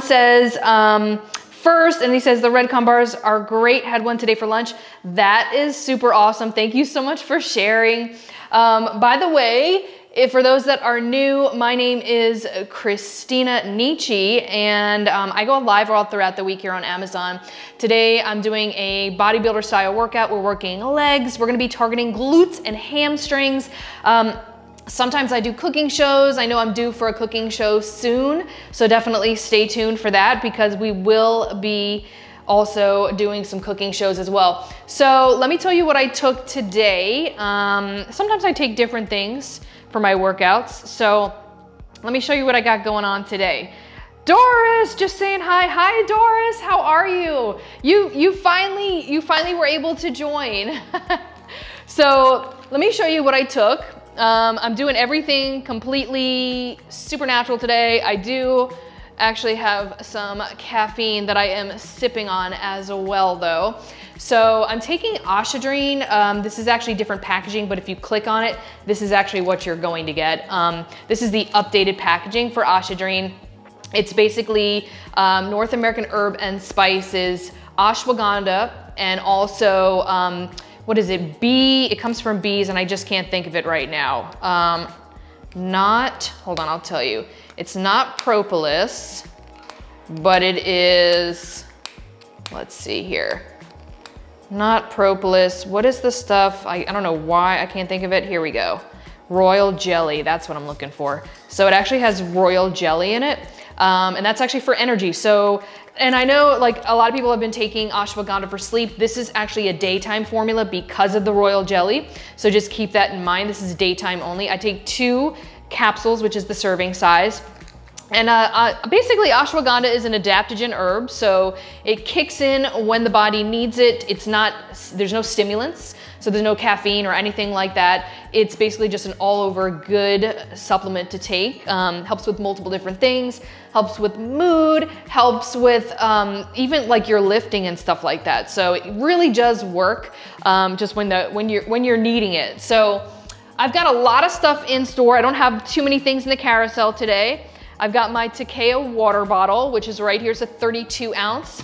Says, first, and he says the Redcon bars are great. Had one today for lunch. That is super awesome. Thank you so much for sharing. By the way, for those that are new, my name is Christina Nietzsche, and I go live all throughout the week here on Amazon. Today, I'm doing a bodybuilder style workout. We're working legs. We're gonna be targeting glutes and hamstrings. Sometimes I do cooking shows. I know I'm due for a cooking show soon, so definitely stay tuned for that because we will be also doing some cooking shows as well. So let me tell you what I took today. Sometimes I take different things for my workouts. So let me show you what I got going on today. Doris, just saying hi. Hi, Doris, how are you? You finally were able to join. So let me show you what I took. I'm doing everything completely supernatural today. I do actually have some caffeine that I am sipping on as well though. So I'm taking Oshadrine. This is actually different packaging, but if you click on it, this is actually what you're going to get. This is the updated packaging for Oshadrine. It's basically North American herb and spices, ashwagandha, and also what is it? Bee, it comes from bees and I just can't think of it right now. Hold on, I'll tell you. It's not propolis, but it is, let's see here. Not propolis, what is the stuff? I don't know why I can't think of it. Here we go. Royal jelly, that's what I'm looking for. So it actually has royal jelly in it. And that's actually for energy. So, and I know like a lot of people have been taking ashwagandha for sleep. This is actually a daytime formula because of the royal jelly. So just keep that in mind. This is daytime only. I take 2 capsules, which is the serving size. And basically ashwagandha is an adaptogen herb. So it kicks in when the body needs it. There's no stimulants. So there's no caffeine or anything like that. It's basically just an all over good supplement to take. Helps with multiple different things, helps with mood, helps with even like your lifting and stuff like that. So it really does work just when you're needing it. So I've got a lot of stuff in store. I don't have too many things in the carousel today. I've got my Takeo water bottle, which is right here. It's a 32 ounce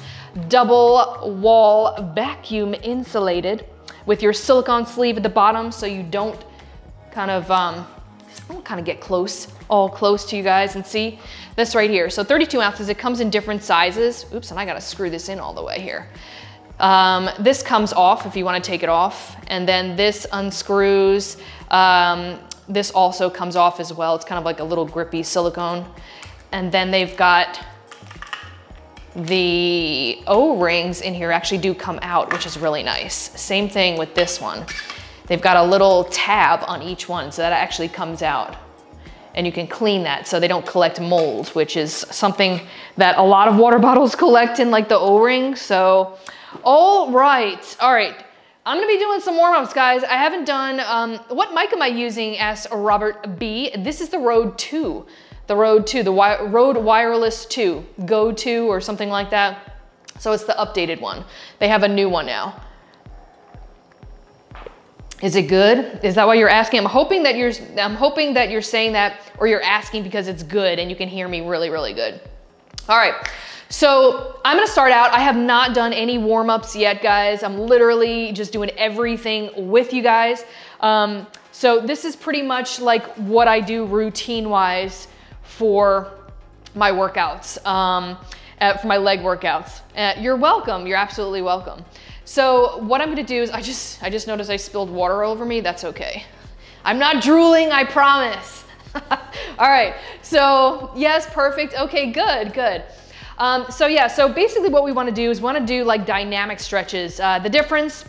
double wall vacuum insulated with your silicone sleeve at the bottom so you don't kind of get all close to you guys and see this right here. So 32 ounces, it comes in different sizes. Oops, and I gotta screw this in all the way here. This comes off if you wanna take it off, and then this unscrews. This also comes off as well. It's kind of like a little grippy silicone. And then they've got the O-rings in here actually do come out, which is really nice. Same thing with this one. They've got a little tab on each one, so that actually comes out. And you can clean that so they don't collect mold, which is something that a lot of water bottles collect in like the O-ring. So, all right. I'm gonna be doing some warm-ups, guys. I haven't done, what mic am I using? Asks Robert B. This is the Rode 2. The Rode 2, the Rode Wireless 2, Go 2 or something like that. So it's the updated one. They have a new one now. Is it good? Is that why you're asking? I'm hoping that you're saying that, or you're asking because it's good and you can hear me really, really good. All right. So I'm gonna start out. I have not done any warm-ups yet, guys. I'm literally just doing everything with you guys. So this is pretty much like what I do routine-wise for my workouts, for my leg workouts. You're welcome, you're absolutely welcome. So what I'm gonna do is, I just noticed I spilled water all over me. That's okay. I'm not drooling, I promise. All right, so yes, perfect. Okay, good. So basically what we wanna do is like dynamic stretches. The difference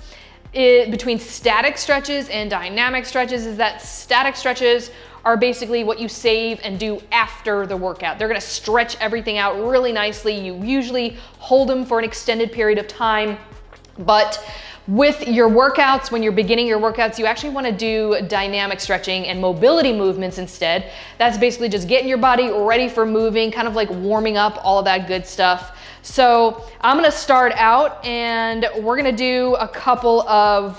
between static stretches and dynamic stretches is that static stretches are basically what you save and do after the workout. They're gonna stretch everything out really nicely. You usually hold them for an extended period of time, but with your workouts, when you're beginning your workouts, you actually wanna do dynamic stretching and mobility movements instead. That's basically just getting your body ready for moving, kind of like warming up, all of that good stuff. So I'm gonna start out and we're gonna do a couple of,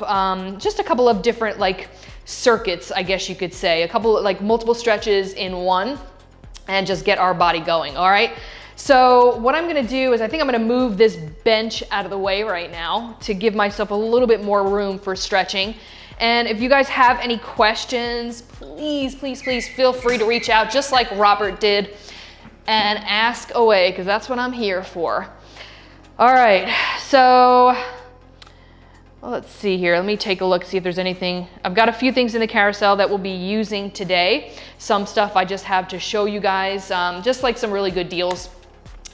just a couple of different like circuits, I guess you could say, a couple like multiple stretches in one and just get our body going, all right? So what I'm gonna do is I think I'm gonna move this bench out of the way right now to give myself a little bit more room for stretching. And if you guys have any questions, please, please, please feel free to reach out just like Robert did and ask away, because that's what I'm here for. All right, so let's see here. Let me take a look, see if there's anything. I've got a few things in the carousel that we'll be using today. Some stuff I just have to show you guys, just like some really good deals.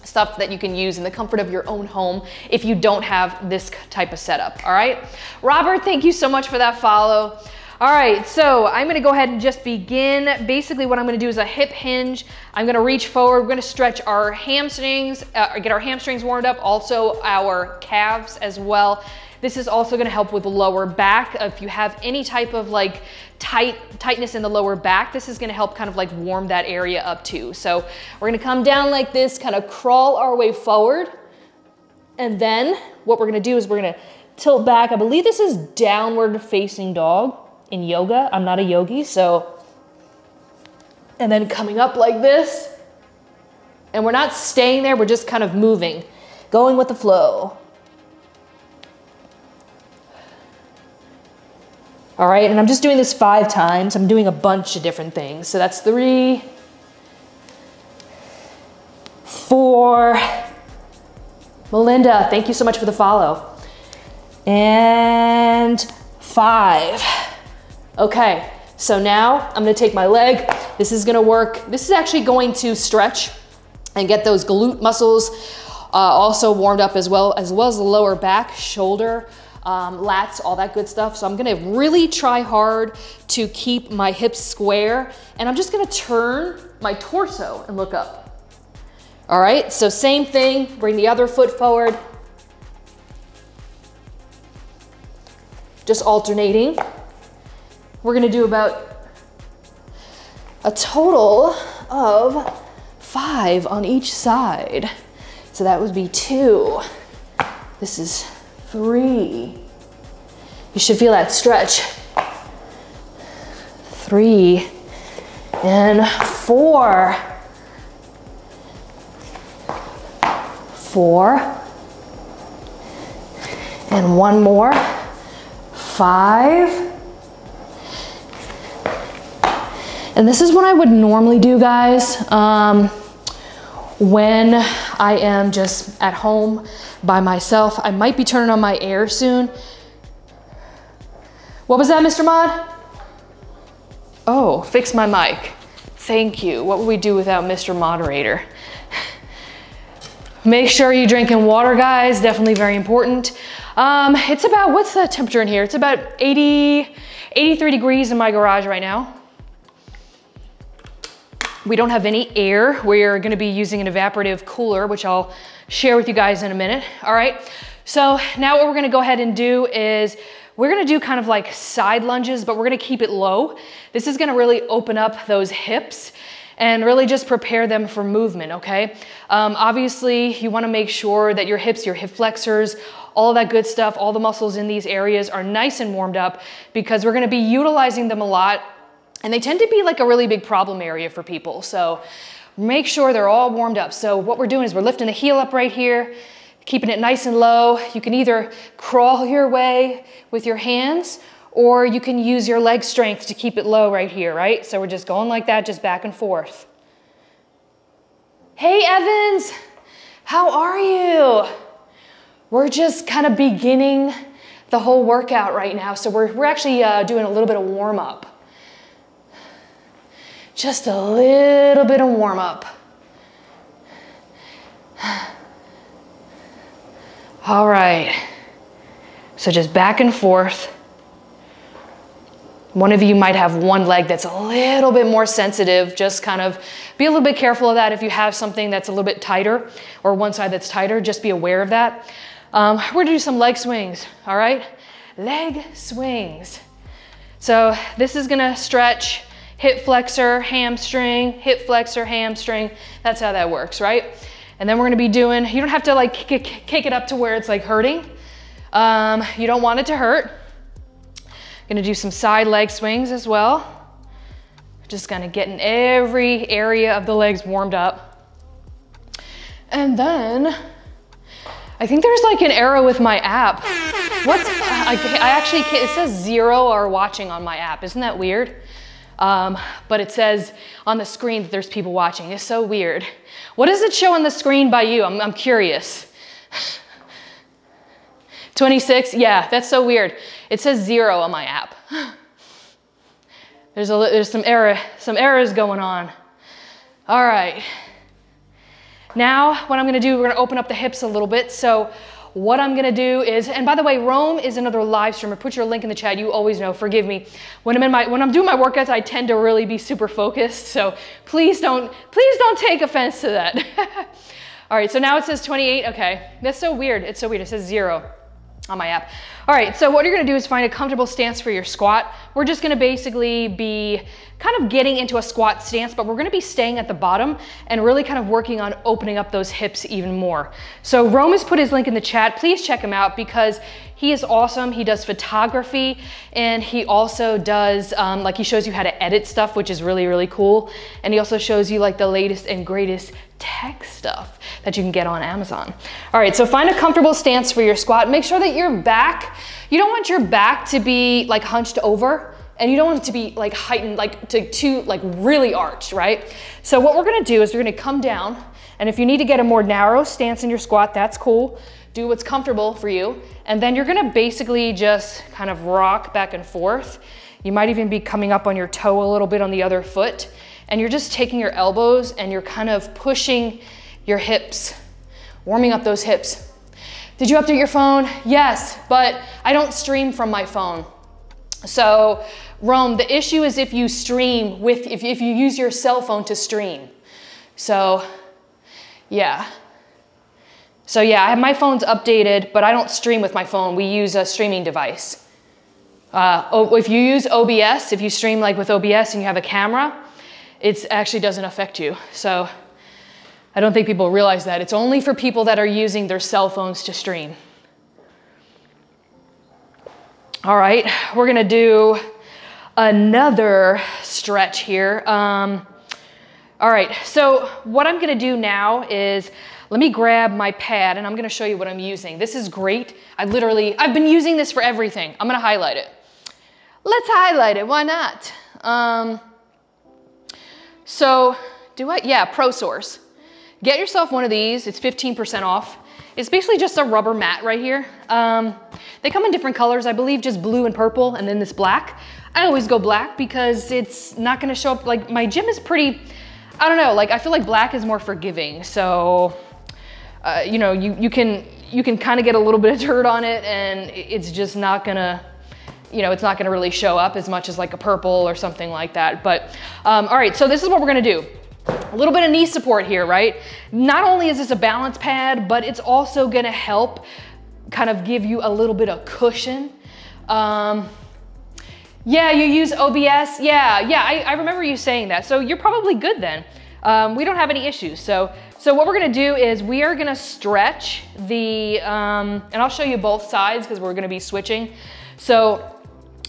Stuff that you can use in the comfort of your own home if you don't have this type of setup, all right? Robert, thank you so much for that follow. All right, so I'm gonna go ahead and just begin. Basically what I'm gonna do is a hip hinge. I'm gonna reach forward, we're gonna stretch our hamstrings, get our hamstrings warmed up, also our calves as well. This is also gonna help with the lower back. If you have any type of like tightness in the lower back, this is gonna help kind of like warm that area up too. So we're gonna come down like this, kind of crawl our way forward. And then what we're gonna do is we're gonna tilt back. I believe this is downward facing dog in yoga. I'm not a yogi, so. And then coming up like this. And we're not staying there, we're just kind of moving, going with the flow. All right, and I'm just doing this 5 times. I'm doing a bunch of different things. So that's 3, 4. Melinda, thank you so much for the follow. And 5. Okay, so now I'm gonna take my leg. This is gonna work. This is actually going to stretch and get those glute muscles also warmed up as well as the lower back, shoulder, lats, all that good stuff. So I'm gonna really try hard to keep my hips square, and I'm just gonna turn my torso and look up. All right, so same thing, bring the other foot forward. Just alternating. We're gonna do about a total of 5 on each side. So that would be 2. This is 3. You should feel that stretch. 3 and 4. 4 and 1 more. 5. And this is what I would normally do, guys, when I am just at home by myself. I might be turning on my air soon. What was that, Mr. Mod? Oh, fix my mic. Thank you. What would we do without Mr. Moderator? Make sure you're drinking water, guys. Definitely very important. It's about, what's the temperature in here? It's about 83 degrees in my garage right now. We don't have any air. We're gonna be using an evaporative cooler, which I'll share with you guys in a minute. All right, so now what we're gonna go ahead and do is we're gonna do kind of like side lunges, but we're gonna keep it low. This is gonna really open up those hips and really just prepare them for movement, okay? Obviously, you wanna make sure that your hips, your hip flexors, all of that good stuff, all the muscles in these areas are nice and warmed up, because we're gonna be utilizing them a lot, and they tend to be like a really big problem area for people. So make sure they're all warmed up. So what we're doing is we're lifting the heel up right here, keeping it nice and low. You can either crawl your way with your hands, or you can use your leg strength to keep it low right here, right? So we're just going like that, just back and forth. Hey, Evans, how are you? We're just kind of beginning the whole workout right now. So we're actually doing a little bit of warm up. Just a little bit of warm up. All right, so just back and forth. One of you might have one leg that's a little bit more sensitive. Just kind of be a little bit careful of that. If you have something that's a little bit tighter, or one side that's tighter, just be aware of that. We're gonna do some leg swings, all right? Leg swings. So this is gonna stretch hip flexor, hamstring, hip flexor, hamstring. That's how that works, right? And then we're gonna be doing, you don't have to like kick it up to where it's like hurting. You don't want it to hurt. Gonna do some side leg swings as well. Just kind of getting every area of the legs warmed up. And then I think there's like an error with my app. I actually can't, it says 0 are watching on my app. Isn't that weird? But it says on the screen that there's people watching. It's so weird. What does it show on the screen by you? I'm curious. 26, yeah, that's so weird. It says 0 on my app. There's some errors going on. All right. Now, what I'm gonna do, we're gonna open up the hips a little bit. So what I'm gonna do is, and by the way, Rome is another live streamer. Put your link in the chat. You always know, forgive me. When I'm doing my workouts, I tend to really be super focused. So please don't take offense to that. All right, so now it says 28. Okay, that's so weird. It's so weird. It says 0 on my app. All right, so what you're gonna do is find a comfortable stance for your squat. We're just gonna basically be kind of getting into a squat stance, but we're gonna be staying at the bottom and really kind of working on opening up those hips even more. So Rome has put his link in the chat. Please check him out because he is awesome. He does photography and he also does, like he shows you how to edit stuff, which is really, really cool. And he also shows you like the latest and greatest tech stuff that you can get on Amazon. All right, so find a comfortable stance for your squat. Make sure that your back, you don't want your back to be like hunched over and you don't want it to be like heightened, like to like really arched, right? So what we're gonna do is we're gonna come down, and if you need to get a more narrow stance in your squat, that's cool. Do what's comfortable for you. And then you're gonna basically just kind of rock back and forth. You might even be coming up on your toe a little bit on the other foot. And you're just taking your elbows and you're kind of pushing your hips, warming up those hips. Did you update your phone? Yes, but I don't stream from my phone. So Rome, the issue is if you stream if you use your cell phone to stream. So yeah. So yeah, my phone's updated, but I don't stream with my phone. We use a streaming device. If you use OBS, if you stream like with OBS and you have a camera, it actually doesn't affect you. So I don't think people realize that. It's only for people that are using their cell phones to stream. All right, we're gonna do another stretch here. All right, so what I'm gonna do now is, let me grab my pad and I'm gonna show you what I'm using. This is great. I've been using this for everything. I'm gonna highlight it. Let's highlight it, why not? So, yeah, ProSource. Get yourself one of these, it's 15% off. It's basically just a rubber mat right here. They come in different colors, I believe just blue and purple and then this black. I always go black because it's not gonna show up, like my gym is pretty, I don't know, like I feel like black is more forgiving. So, you know, you can kind of get a little bit of dirt on it and it's just not gonna, you know, it's not gonna really show up as much as like a purple or something like that. But, all right, so this is what we're gonna do. A little bit of knee support here, right? Not only is this a balance pad, but it's also gonna help kind of give you a little bit of cushion. Yeah, you use OBS. Yeah, I remember you saying that. So you're probably good then. We don't have any issues. So what we're gonna do is we are gonna stretch the, and I'll show you both sides because we're gonna be switching. So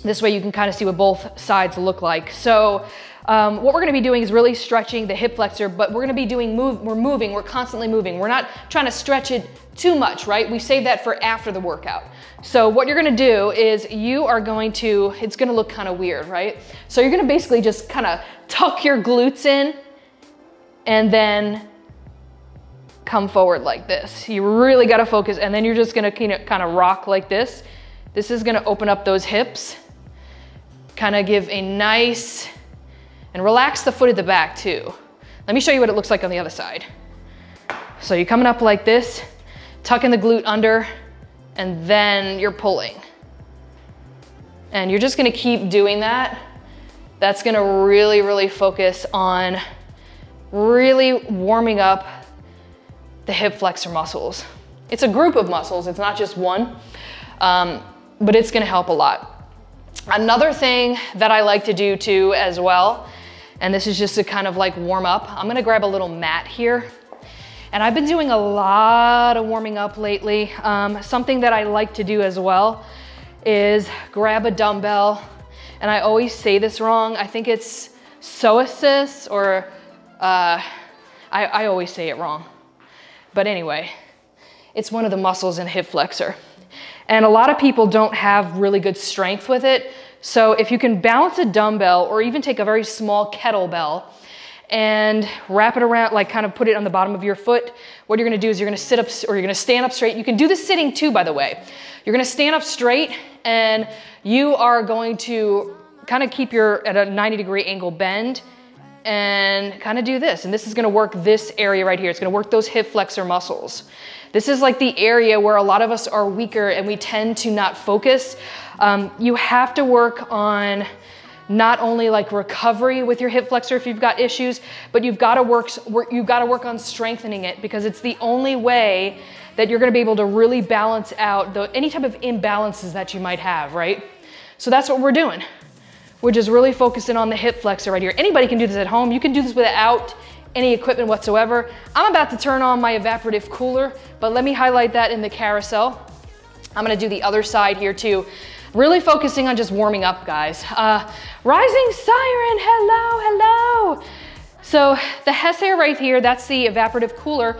this way you can kind of see what both sides look like. So what we're gonna be doing is really stretching the hip flexor, but we're gonna be doing, we're constantly moving. We're not trying to stretch it too much, right? We save that for after the workout. So what you're gonna do is you are going to, it's gonna look kind of weird, right? So you're gonna basically just kind of tuck your glutes in and then come forward like this. You really gotta focus, and then you're just gonna kind of rock like this. This is gonna open up those hips, kind of give a nice, and relax the foot at the back too. Let me show you what it looks like on the other side. So you're coming up like this, tucking the glute under, and then you're pulling. And you're just gonna keep doing that. That's gonna really, really focus on really warming up the hip flexor muscles. It's a group of muscles, it's not just one, but it's gonna help a lot. Another thing that I like to do too as well, and this is just to kind of like warm up, I'm gonna grab a little mat here. And I've been doing a lot of warming up lately. Something that I like to do as well is grab a dumbbell, and I always say this wrong. I think it's psoas or I always say it wrong. But anyway, it's one of the muscles in hip flexor. And a lot of people don't have really good strength with it. So if you can balance a dumbbell or even take a very small kettlebell and wrap it around, like kind of put it on the bottom of your foot, what you're gonna do is you're gonna sit up, or you're gonna stand up straight. You can do this sitting too, by the way. You're gonna stand up straight and you are going to kind of keep at a 90-degree angle bend and kind of do this. And this is gonna work this area right here. It's gonna work those hip flexor muscles. This is like the area where a lot of us are weaker and we tend to not focus. You have to work on not only like recovery with your hip flexor if you've got issues, but you've got to work on strengthening it, because it's the only way that you're going to be able to really balance out any type of imbalances that you might have, right? So that's what we're doing. We're just really focusing on the hip flexor right here. Anybody can do this at home. You can do this without any equipment whatsoever. I'm about to turn on my evaporative cooler, but let me highlight that in the carousel. I'm going to do the other side here too. Really focusing on just warming up, guys. Rising Siren, hello, hello. So the Hesse right here, that's the evaporative cooler.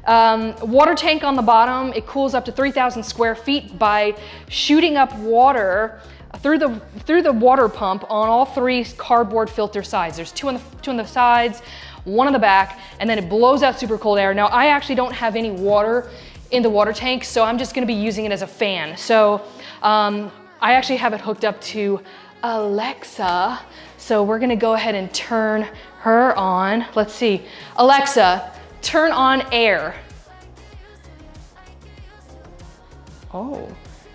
Water tank on the bottom, it cools up to 3,000 square feet by shooting up water through the water pump on all three cardboard filter sides. There's two on the sides, one on the back, and then it blows out super cold air. Now, I actually don't have any water in the water tank, so I'm just gonna be using it as a fan. So I actually have it hooked up to Alexa. So we're gonna go ahead and turn her on. Let's see. Alexa, turn on air. Oh,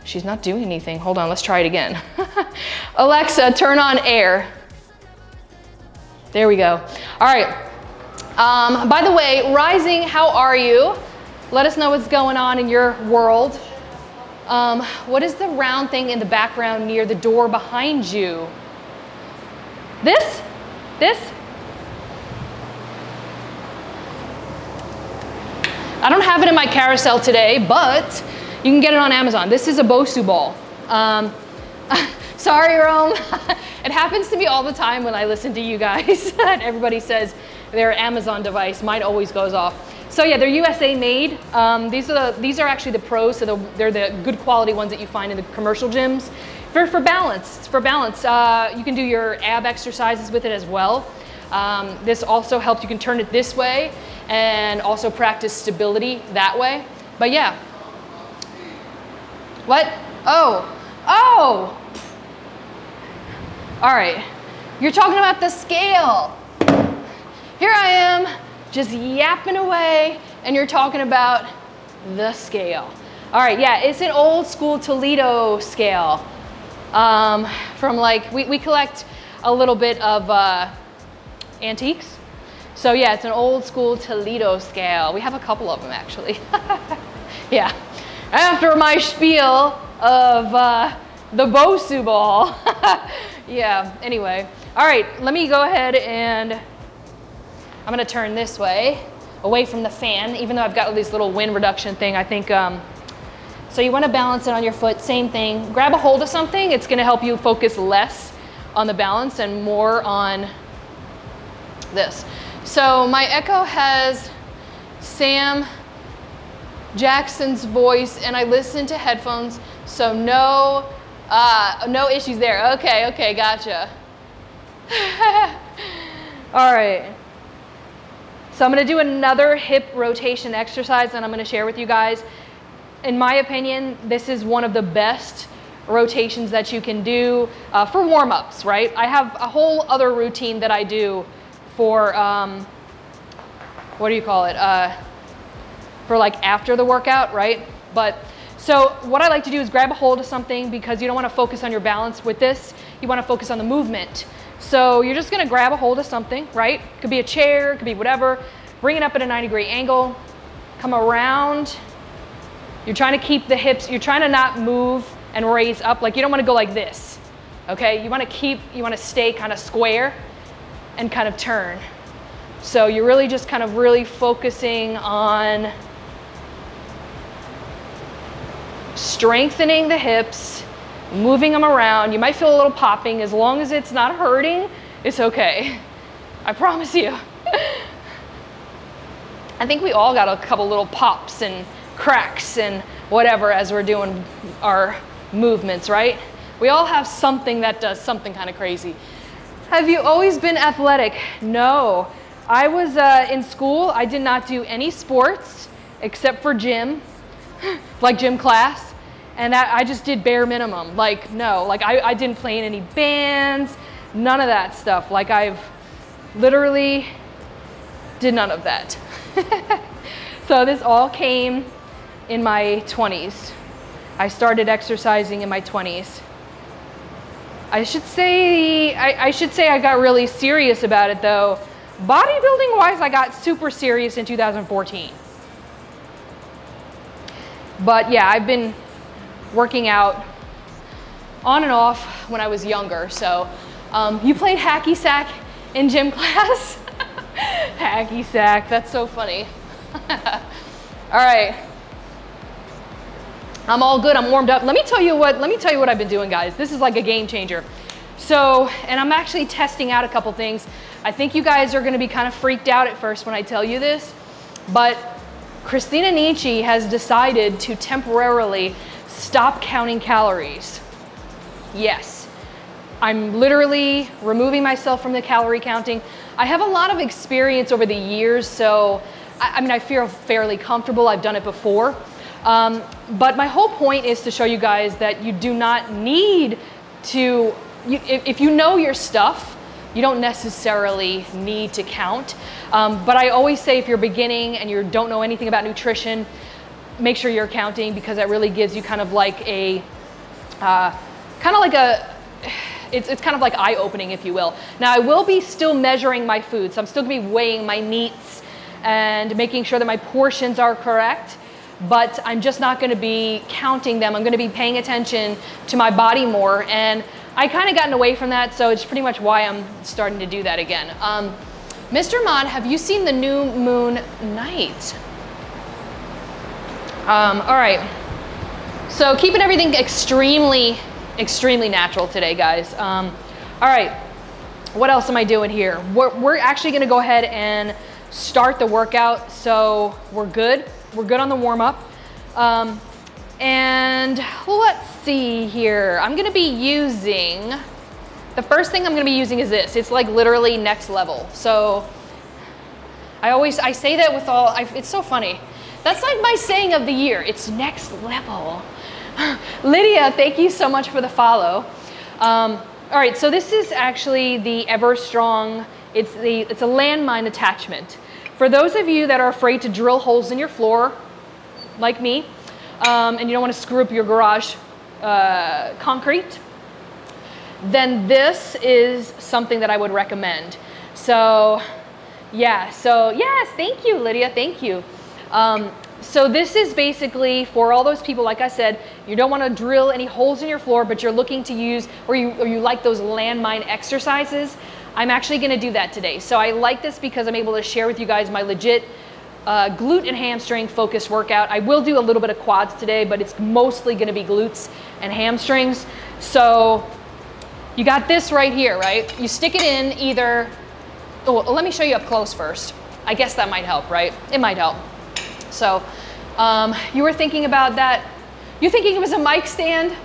she's not doing anything. Hold on, let's try it again. Alexa, turn on air. There we go. All right. By the way, Rising, how are you? Let us know what's going on in your world. What is the round thing in the background near the door behind you? This? I don't have it in my carousel today, but you can get it on Amazon. This is a Bosu ball. Sorry, Rome. It happens to me all the time when I listen to you guys. And everybody says their Amazon device. Mine always goes off. So yeah, they're USA made. These are actually the pros, so they're the good quality ones that you find in the commercial gyms. For balance, it's for balance. You can do your ab exercises with it as well. This also helps, you can turn it this way and also practice stability that way. But yeah. What? Oh. All right, you're talking about the scale. Here I am, just yapping away, and you're talking about the scale. All right, yeah, it's an old school Toledo scale. From like, we collect a little bit of antiques. So yeah, it's an old school Toledo scale. We have a couple of them actually. Yeah, after my spiel of the Bosu ball. Yeah, anyway. All right, let me go ahead and I'm gonna turn this way, away from the fan, even though I've got this little wind reduction thing, I think. So you wanna balance it on your foot, same thing. Grab a hold of something, it's gonna help you focus less on the balance and more on this. So my Echo has Sam Jackson's voice and I listen to headphones, so no issues there. Okay, gotcha. All right. So I'm gonna do another hip rotation exercise and I'm gonna share with you guys. In my opinion, this is one of the best rotations that you can do for warm-ups, right? I have a whole other routine that I do for, what do you call it? For like after the workout, right? But so what I like to do is grab a hold of something because you don't wanna focus on your balance with this. You wanna focus on the movement. So you're just gonna grab a hold of something, right? Could be a chair, could be whatever. Bring it up at a 90-degree angle, come around. You're trying to keep the hips, you're trying to not move and raise up. Like you don't wanna go like this, okay? You wanna stay kind of square and kind of turn. So you're really just kind of really focusing on strengthening the hips, moving them around. You might feel a little popping. As long as it's not hurting, it's okay. I promise you. I think we all got a couple little pops and cracks and whatever as we're doing our movements, right? We all have something that does something kind of crazy. Have you always been athletic? No. I was in school, I did not do any sports except for gym, like gym class, and I just did bare minimum. Like, no, like I didn't play in any bands, none of that stuff. Like, I've literally did none of that. So this all came in my 20s. I started exercising in my 20s. I should say I got really serious about it though. Bodybuilding wise, I got super serious in 2014. But yeah, I've been working out on and off when I was younger. So you played hacky sack in gym class? Hacky sack, that's so funny. All right. I'm all good, I'm warmed up. Let me tell you what I've been doing, guys. This is like a game changer. So, and I'm actually testing out a couple things. I think you guys are gonna be kind of freaked out at first when I tell you this, but Christina Nietzsche has decided to temporarily stop counting calories. Yes, I'm literally removing myself from the calorie counting. I have a lot of experience over the years, so I mean, I feel fairly comfortable. I've done it before. But my whole point is to show you guys that you do not need to, if you know your stuff, you don't necessarily need to count. But I always say if you're beginning and you don't know anything about nutrition, make sure you're counting, because that really gives you kind of like a, it's kind of like eye-opening, if you will. Now I will be still measuring my food, so I'm still gonna be weighing my meats and making sure that my portions are correct. But I'm just not gonna be counting them. I'm gonna be paying attention to my body more. And I kind of gotten away from that, so it's pretty much why I'm starting to do that again. Mr. Mod, have you seen the new moon night? All right, so keeping everything extremely natural today, guys. All right, what else am I doing here? We're actually gonna go ahead and start the workout, so we're good. We're good on the warm up. And let's see here. I'm gonna be using, the first thing I'm gonna be using is this. It's like literally next level. So I say that with all, it's so funny. That's like my saying of the year. It's next level. Lydia, thank you so much for the follow. All right, so this is actually the Everstrong, it's a landmine attachment. For those of you that are afraid to drill holes in your floor, like me, and you don't want to screw up your garage concrete, then this is something that I would recommend. So yeah, so yes, thank you, Lydia, thank you. So this is basically for all those people, like I said, you don't want to drill any holes in your floor, but you're looking to use, or you like those landmine exercises. I'm actually going to do that today. So I like this because I'm able to share with you guys my legit glute and hamstring focused workout. I will do a little bit of quads today, but it's mostly going to be glutes and hamstrings. So you got this right here, right? You stick it in either, oh, let me show you up close first. I guess that might help, right? It might help. So you were thinking about that. You're thinking it was a mic stand?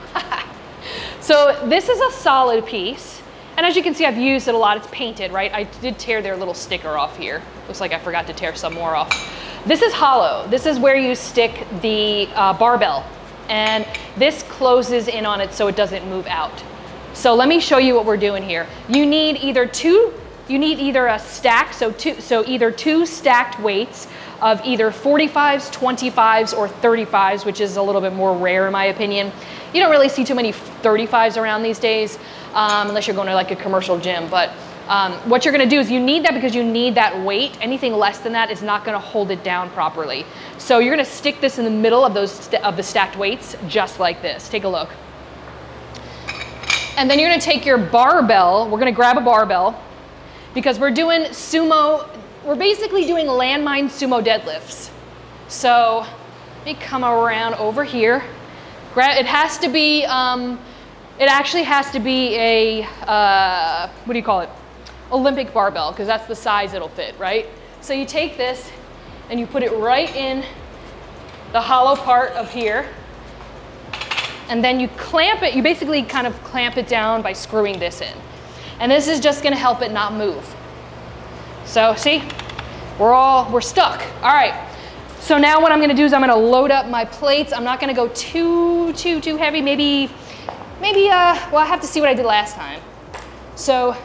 So this is a solid piece. And as you can see, I've used it a lot. It's painted, right? I did tear their little sticker off here. Looks like I forgot to tear some more off. This is hollow. This is where you stick the barbell. And this closes in on it so it doesn't move out. So let me show you what we're doing here. You need either a stack, so either two stacked weights of either 45s, 25s, or 35s, which is a little bit more rare in my opinion. You don't really see too many 35s around these days, unless you're going to like a commercial gym. But what you're going to do is you need that because you need that weight. Anything less than that is not going to hold it down properly. So you're going to stick this in the middle of the stacked weights, just like this. Take a look. And then you're going to take your barbell. We're going to grab a barbell because we're doing sumo. We're basically doing landmine sumo deadlifts. So let me come around over here. It has to be, it actually has to be a, what do you call it? Olympic barbell, because that's the size it'll fit, right? So you take this and you put it right in the hollow part of here. And then you clamp it, you basically kind of clamp it down by screwing this in. And this is just gonna help it not move. So see, we're stuck. All right, so now what I'm gonna do is I'm gonna load up my plates. I'm not gonna go too heavy, maybe, well, I have to see what I did last time. So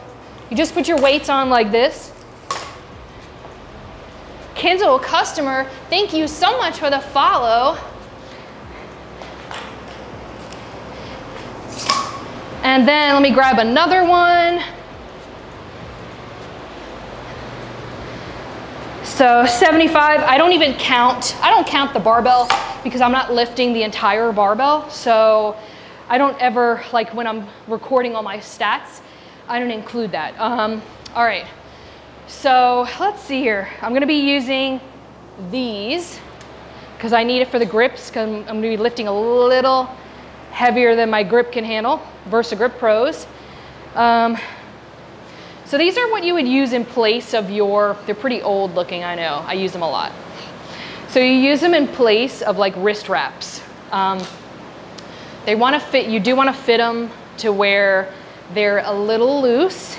you just put your weights on like this. Kenzo, customer, thank you so much for the follow. And then let me grab another one. So 75, I don't count the barbell because I'm not lifting the entire barbell. So I don't ever, like when I'm recording all my stats, I don't include that. All right, so let's see here. I'm gonna be using these because I need it for the grips, because I'm gonna be lifting a little heavier than my grip can handle, VersaGrip Pros. So these are what you would use in place of they're pretty old looking, I know, I use them a lot. So you use them in place of like wrist wraps. They wanna fit, you do wanna fit them to where they're a little loose,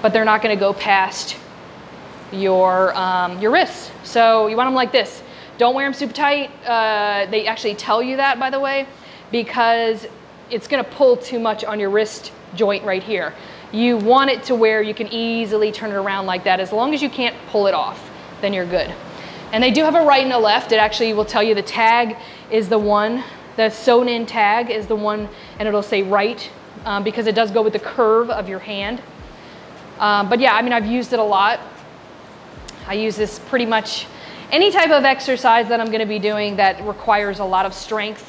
but they're not gonna go past your wrists. So you want them like this. Don't wear them super tight. They actually tell you that, by the way, because it's gonna pull too much on your wrist joint right here. You want it to where you can easily turn it around like that. As long as you can't pull it off, then you're good. And they do have a right and a left. It actually will tell you the tag is the one, the sewn in tag is the one, and it'll say right, because it does go with the curve of your hand. But yeah, I mean, I've used it a lot. I use this pretty much any type of exercise that I'm gonna be doing that requires a lot of strength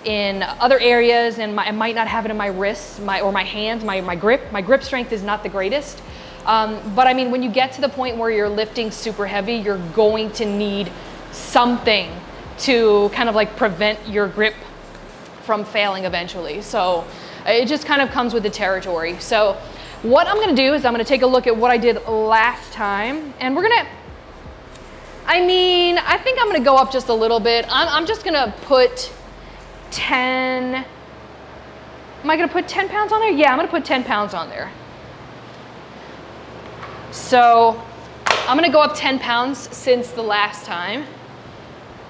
in other areas, and I might not have it in my wrists or my hands, my grip strength is not the greatest. But I mean, when you get to the point where you're lifting super heavy, you're going to need something to kind of like prevent your grip from failing eventually. So it just kind of comes with the territory. So what I'm gonna do is I'm gonna take a look at what I did last time, and I think I'm gonna go up just a little bit. I'm just gonna put 10, am I gonna put 10 pounds on there? Yeah, I'm gonna put 10 pounds on there. So I'm gonna go up 10 pounds since the last time.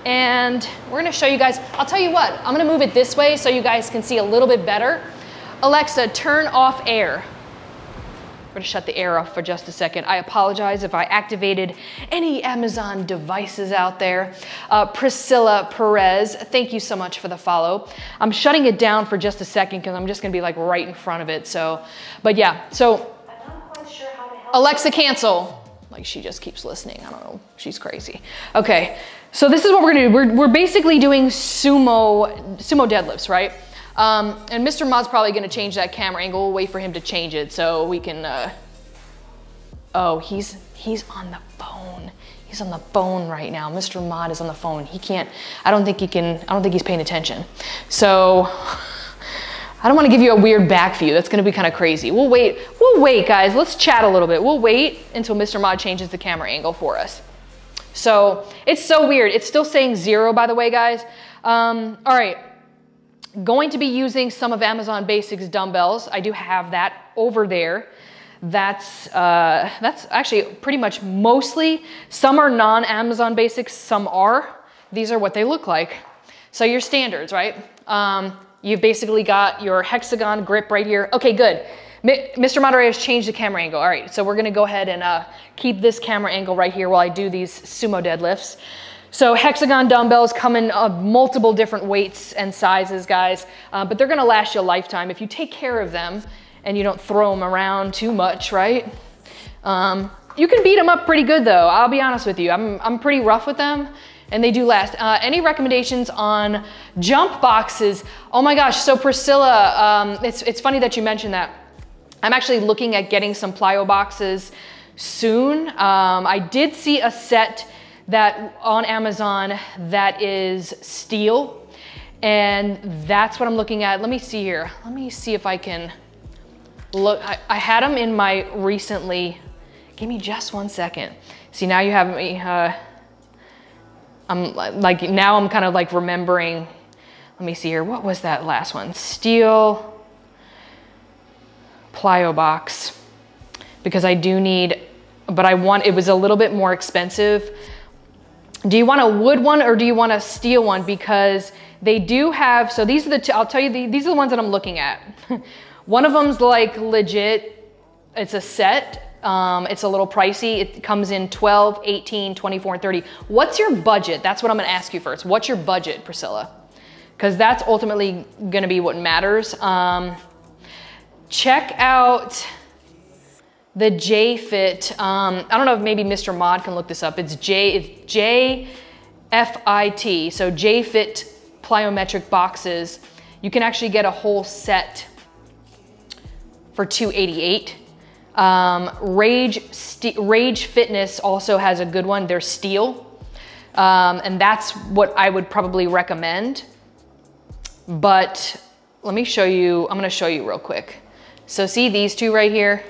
And we're gonna show you guys, I'll tell you what, I'm gonna move it this way so you guys can see a little bit better. Alexa, turn off air. We're gonna shut the air off for just a second. I apologize if I activated any Amazon devices out there. Priscilla Perez, thank you so much for the follow. I'm shutting it down for just a second because I'm just gonna be like right in front of it. So, but yeah, so I'm not quite sure how to help. Alexa, cancel. Like she just keeps listening. I don't know, she's crazy. Okay, so this is what we're gonna do. We're basically doing sumo deadlifts, right? And Mr. Mod's probably gonna change that camera angle. We'll wait for him to change it so we can, oh, he's on the phone. He's on the phone right now. Mr. Mod is on the phone. He can't, I don't think he's paying attention. So, I don't wanna give you a weird back view. That's gonna be kind of crazy. We'll wait guys, let's chat a little bit. We'll wait until Mr. Mod changes the camera angle for us. So, it's so weird. It's still saying 0, by the way, guys. All right. Going to be using some of Amazon Basics dumbbells. I do have that over there. That's actually pretty much mostly, some are non-Amazon Basics, some are. These are what they look like. So your standards, right? You've basically got your hexagon grip right here. Okay, good. Mr. Moderator has changed the camera angle. All right, so we're gonna go ahead and keep this camera angle right here while I do these sumo deadlifts. So hexagon dumbbells come in multiple different weights and sizes, guys, but they're gonna last you a lifetime if you take care of them and you don't throw them around too much, right? You can beat them up pretty good though, I'll be honest with you. I'm pretty rough with them and they do last. Any recommendations on jump boxes? Oh my gosh, so Priscilla, it's funny that you mentioned that. I'm actually looking at getting some plyo boxes soon. I did see a set that on Amazon that is steel, and that's what I'm looking at. Let me see here. Let me see if I can look. I had them in my recently, give me just one second. See, now you have me, I'm like, now I'm kind of like remembering, let me see here. What was that last one? Steel plyo box, because I do need, but it was a little bit more expensive. Do you want a wood one or do you want a steel one? Because they do have, so these are the two, I'll tell you, these are the ones that I'm looking at. One of them's like legit, it's a set. It's a little pricey. It comes in 12, 18, 24, and 30. What's your budget? That's what I'm gonna ask you first. What's your budget, Priscilla? Because that's ultimately gonna be what matters. Check out the J-Fit. I don't know if maybe Mr. Mod can look this up. It's J-F-I-T. So J-Fit plyometric boxes. You can actually get a whole set for $288. Rage Fitness also has a good one. They're steel. And that's what I would probably recommend. But let me show you, I'm gonna show you real quick. So see these two right here?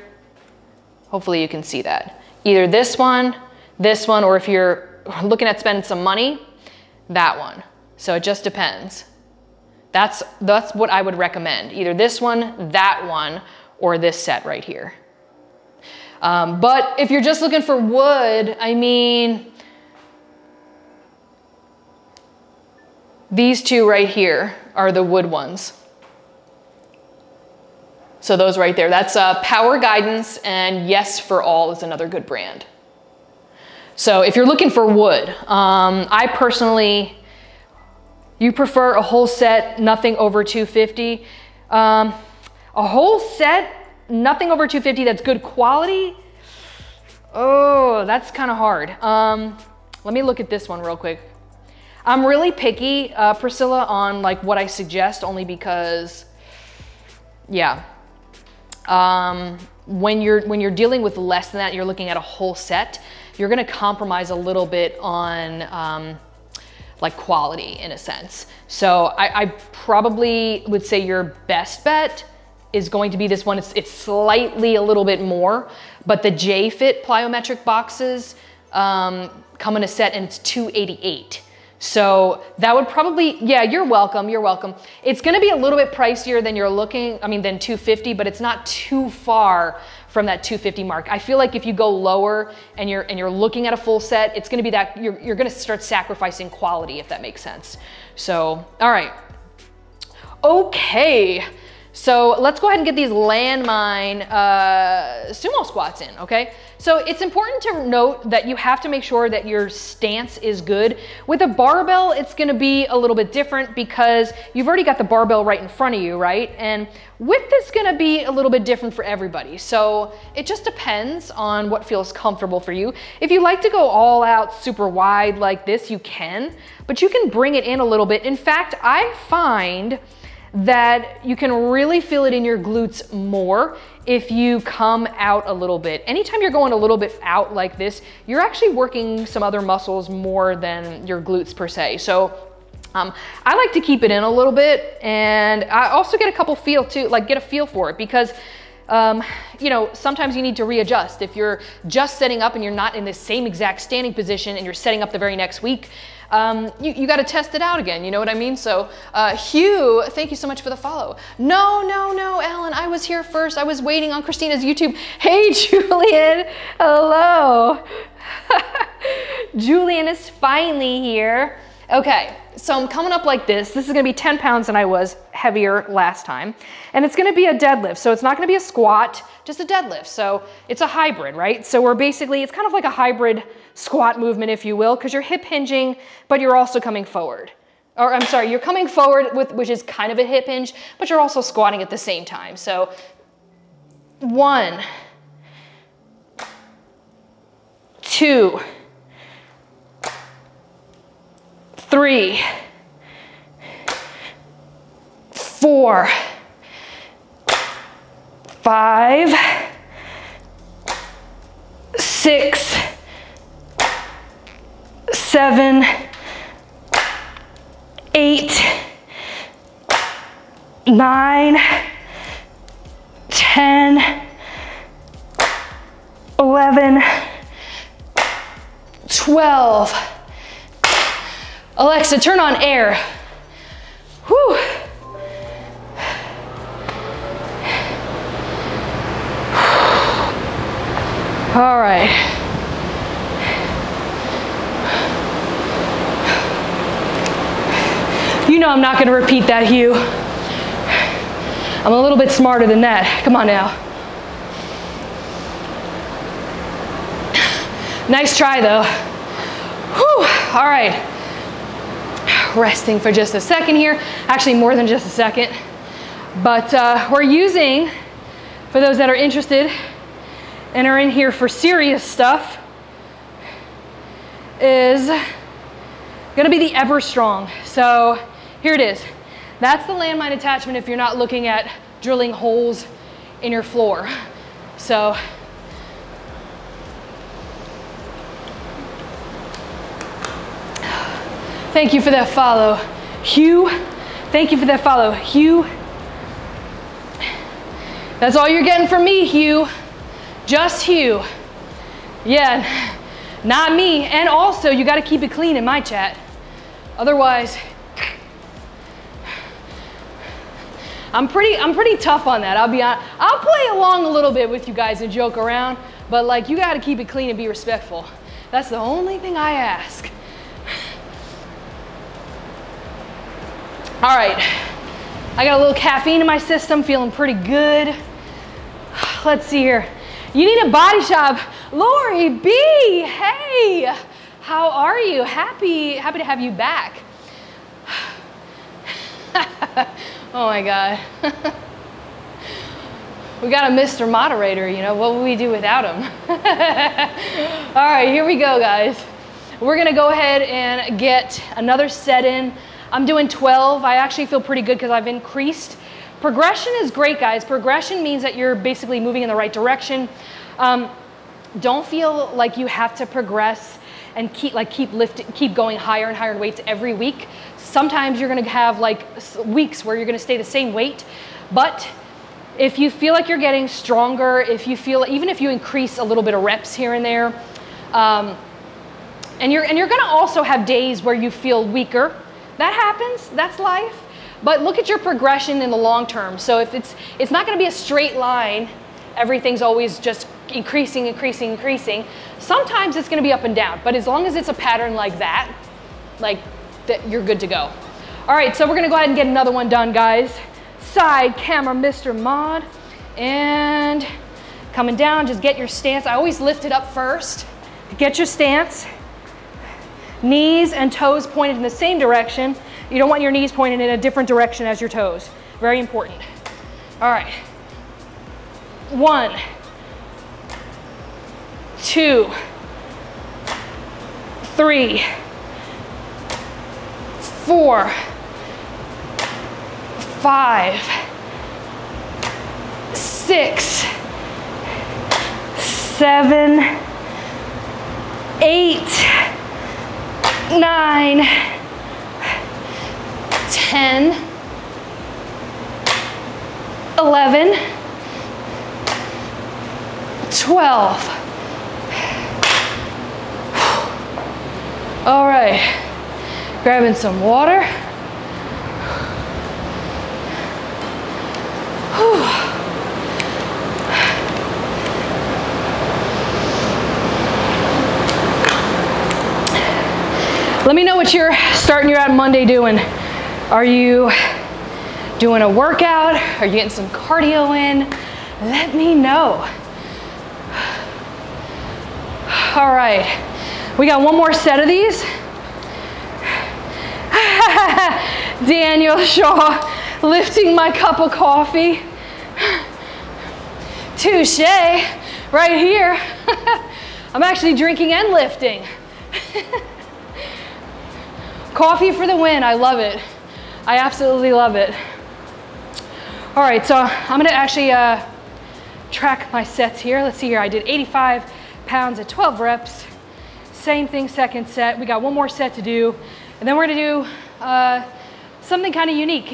Hopefully you can see that. Either this one, or if you're looking at spending some money, that one. So it just depends. That's what I would recommend. Either this one, that one, or this set right here. But if you're just looking for wood, I mean, these two right here are the wood ones. So those right there, that's Power Guidance, and Yes for All is another good brand. So if you're looking for wood, I personally, you prefer a whole set, nothing over 250. A whole set, nothing over 250 that's good quality. Oh, that's kind of hard. Let me look at this one real quick. I'm really picky, Priscilla, on like what I suggest, only because, yeah. When you're dealing with less than that, you're looking at a whole set, you're gonna compromise a little bit on like quality in a sense. So I probably would say your best bet is going to be this one. It's slightly a little bit more, but the J-Fit plyometric boxes come in a set and it's $288. So that would probably, yeah, you're welcome, you're welcome. It's gonna be a little bit pricier than you're looking, than 250, but it's not too far from that 250 mark. I feel like if you go lower and you're looking at a full set, it's gonna be that, you're gonna start sacrificing quality, if that makes sense. So, all right. Okay. So let's go ahead and get these landmine sumo squats in, okay? So it's important to note that you have to make sure that your stance is good. With a barbell, it's gonna be a little bit different because you've already got the barbell right in front of you, right? And width is gonna be a little bit different for everybody. So it just depends on what feels comfortable for you. If you like to go all out super wide like this, you can, but you can bring it in a little bit. In fact, I find that you can really feel it in your glutes more if you come out a little bit. Anytime you're going a little bit out like this, you're actually working some other muscles more than your glutes per se. So I like to keep it in a little bit, and I also get a couple feel too, like get a feel for it, because you know, sometimes you need to readjust. If you're just setting up and you're not in the same exact standing position and you're setting up the very next week, you got to test it out again. You know what I mean? So Hugh, thank you so much for the follow. No, Ellen, I was here first. I was waiting on Christina's YouTube. Hey, Julian. Hello. Julian is finally here. Okay, so I'm coming up like this. This is gonna be 10 pounds than I was heavier last time. And it's gonna be a deadlift. So it's not gonna be a squat, just a deadlift. So it's a hybrid, right? So we're basically, it's kind of like a hybrid squat movement, if you will, because you're hip hinging, but you're also coming forward. Or I'm sorry, you're coming forward, which is kind of a hip hinge, but you're also squatting at the same time. So 1, 2, 3, 4, 5, 6, 7, 8, 9, 10, 11, 12, Alexa, turn on air. Whew. All right. You know I'm not gonna repeat that, Hugh. I'm a little bit smarter than that. Come on now. Nice try though. Whew. All right. Resting for just a second here. Actually more than just a second. But we're using, for those that are interested and are in here for serious stuff, is gonna be the Ever Strong. So here it is. That's the landmine attachment if you're not looking at drilling holes in your floor. So thank you for that follow, Hugh. Thank you for that follow, Hugh. That's all you're getting from me, Hugh. Just Hugh. Yeah, not me. And also, you gotta keep it clean in my chat. Otherwise, I'm pretty tough on that. I'll be honest. I'll play along a little bit with you guys and joke around, but like, you gotta keep it clean and be respectful. That's the only thing I ask. All right, I got a little caffeine in my system, feeling pretty good. Let's see here. You need a body shop. Lori B, hey, how are you? Happy to have you back. Oh my God. We got a Mr. Moderator, you know, what would we do without him? All right, here we go, guys. We're gonna go ahead and get another set in. I'm doing 12. I actually feel pretty good because I've increased. Progression is great, guys. Progression means that you're basically moving in the right direction. Don't feel like you have to progress and keep going higher and higher weights every week. Sometimes you're gonna have like weeks where you're gonna stay the same weight, but if you feel like you're getting stronger, if you feel, even if you increase a little bit of reps here and there, and you're gonna also have days where you feel weaker. That happens, that's life. But look at your progression in the long term. So if it's not gonna be a straight line, everything's always just increasing, increasing, increasing. Sometimes it's gonna be up and down, but as long as it's a pattern like that, you're good to go. All right, so we're gonna go ahead and get another one done, guys. Side camera, Mr. Mod. And coming down, just get your stance. I always lift it up first. Get your stance. Knees and toes pointed in the same direction. You don't want your knees pointed in a different direction as your toes. Very important. All right. 1, 2, 3, 4, 5, 6, 7, 8, 9, 10, 11, 12. All right, grabbing some water. Let me know what you're starting your out Monday doing. Are you doing a workout? Are you getting some cardio in? Let me know. All right, we got one more set of these. Daniel Shaw, lifting my cup of coffee. Touche, right here. I'm actually drinking and lifting. Coffee for the win, I love it. I absolutely love it. All right, so I'm gonna actually track my sets here. Let's see here, I did 85 pounds at 12 reps. Same thing, second set. We got one more set to do. And then we're gonna do something kind of unique.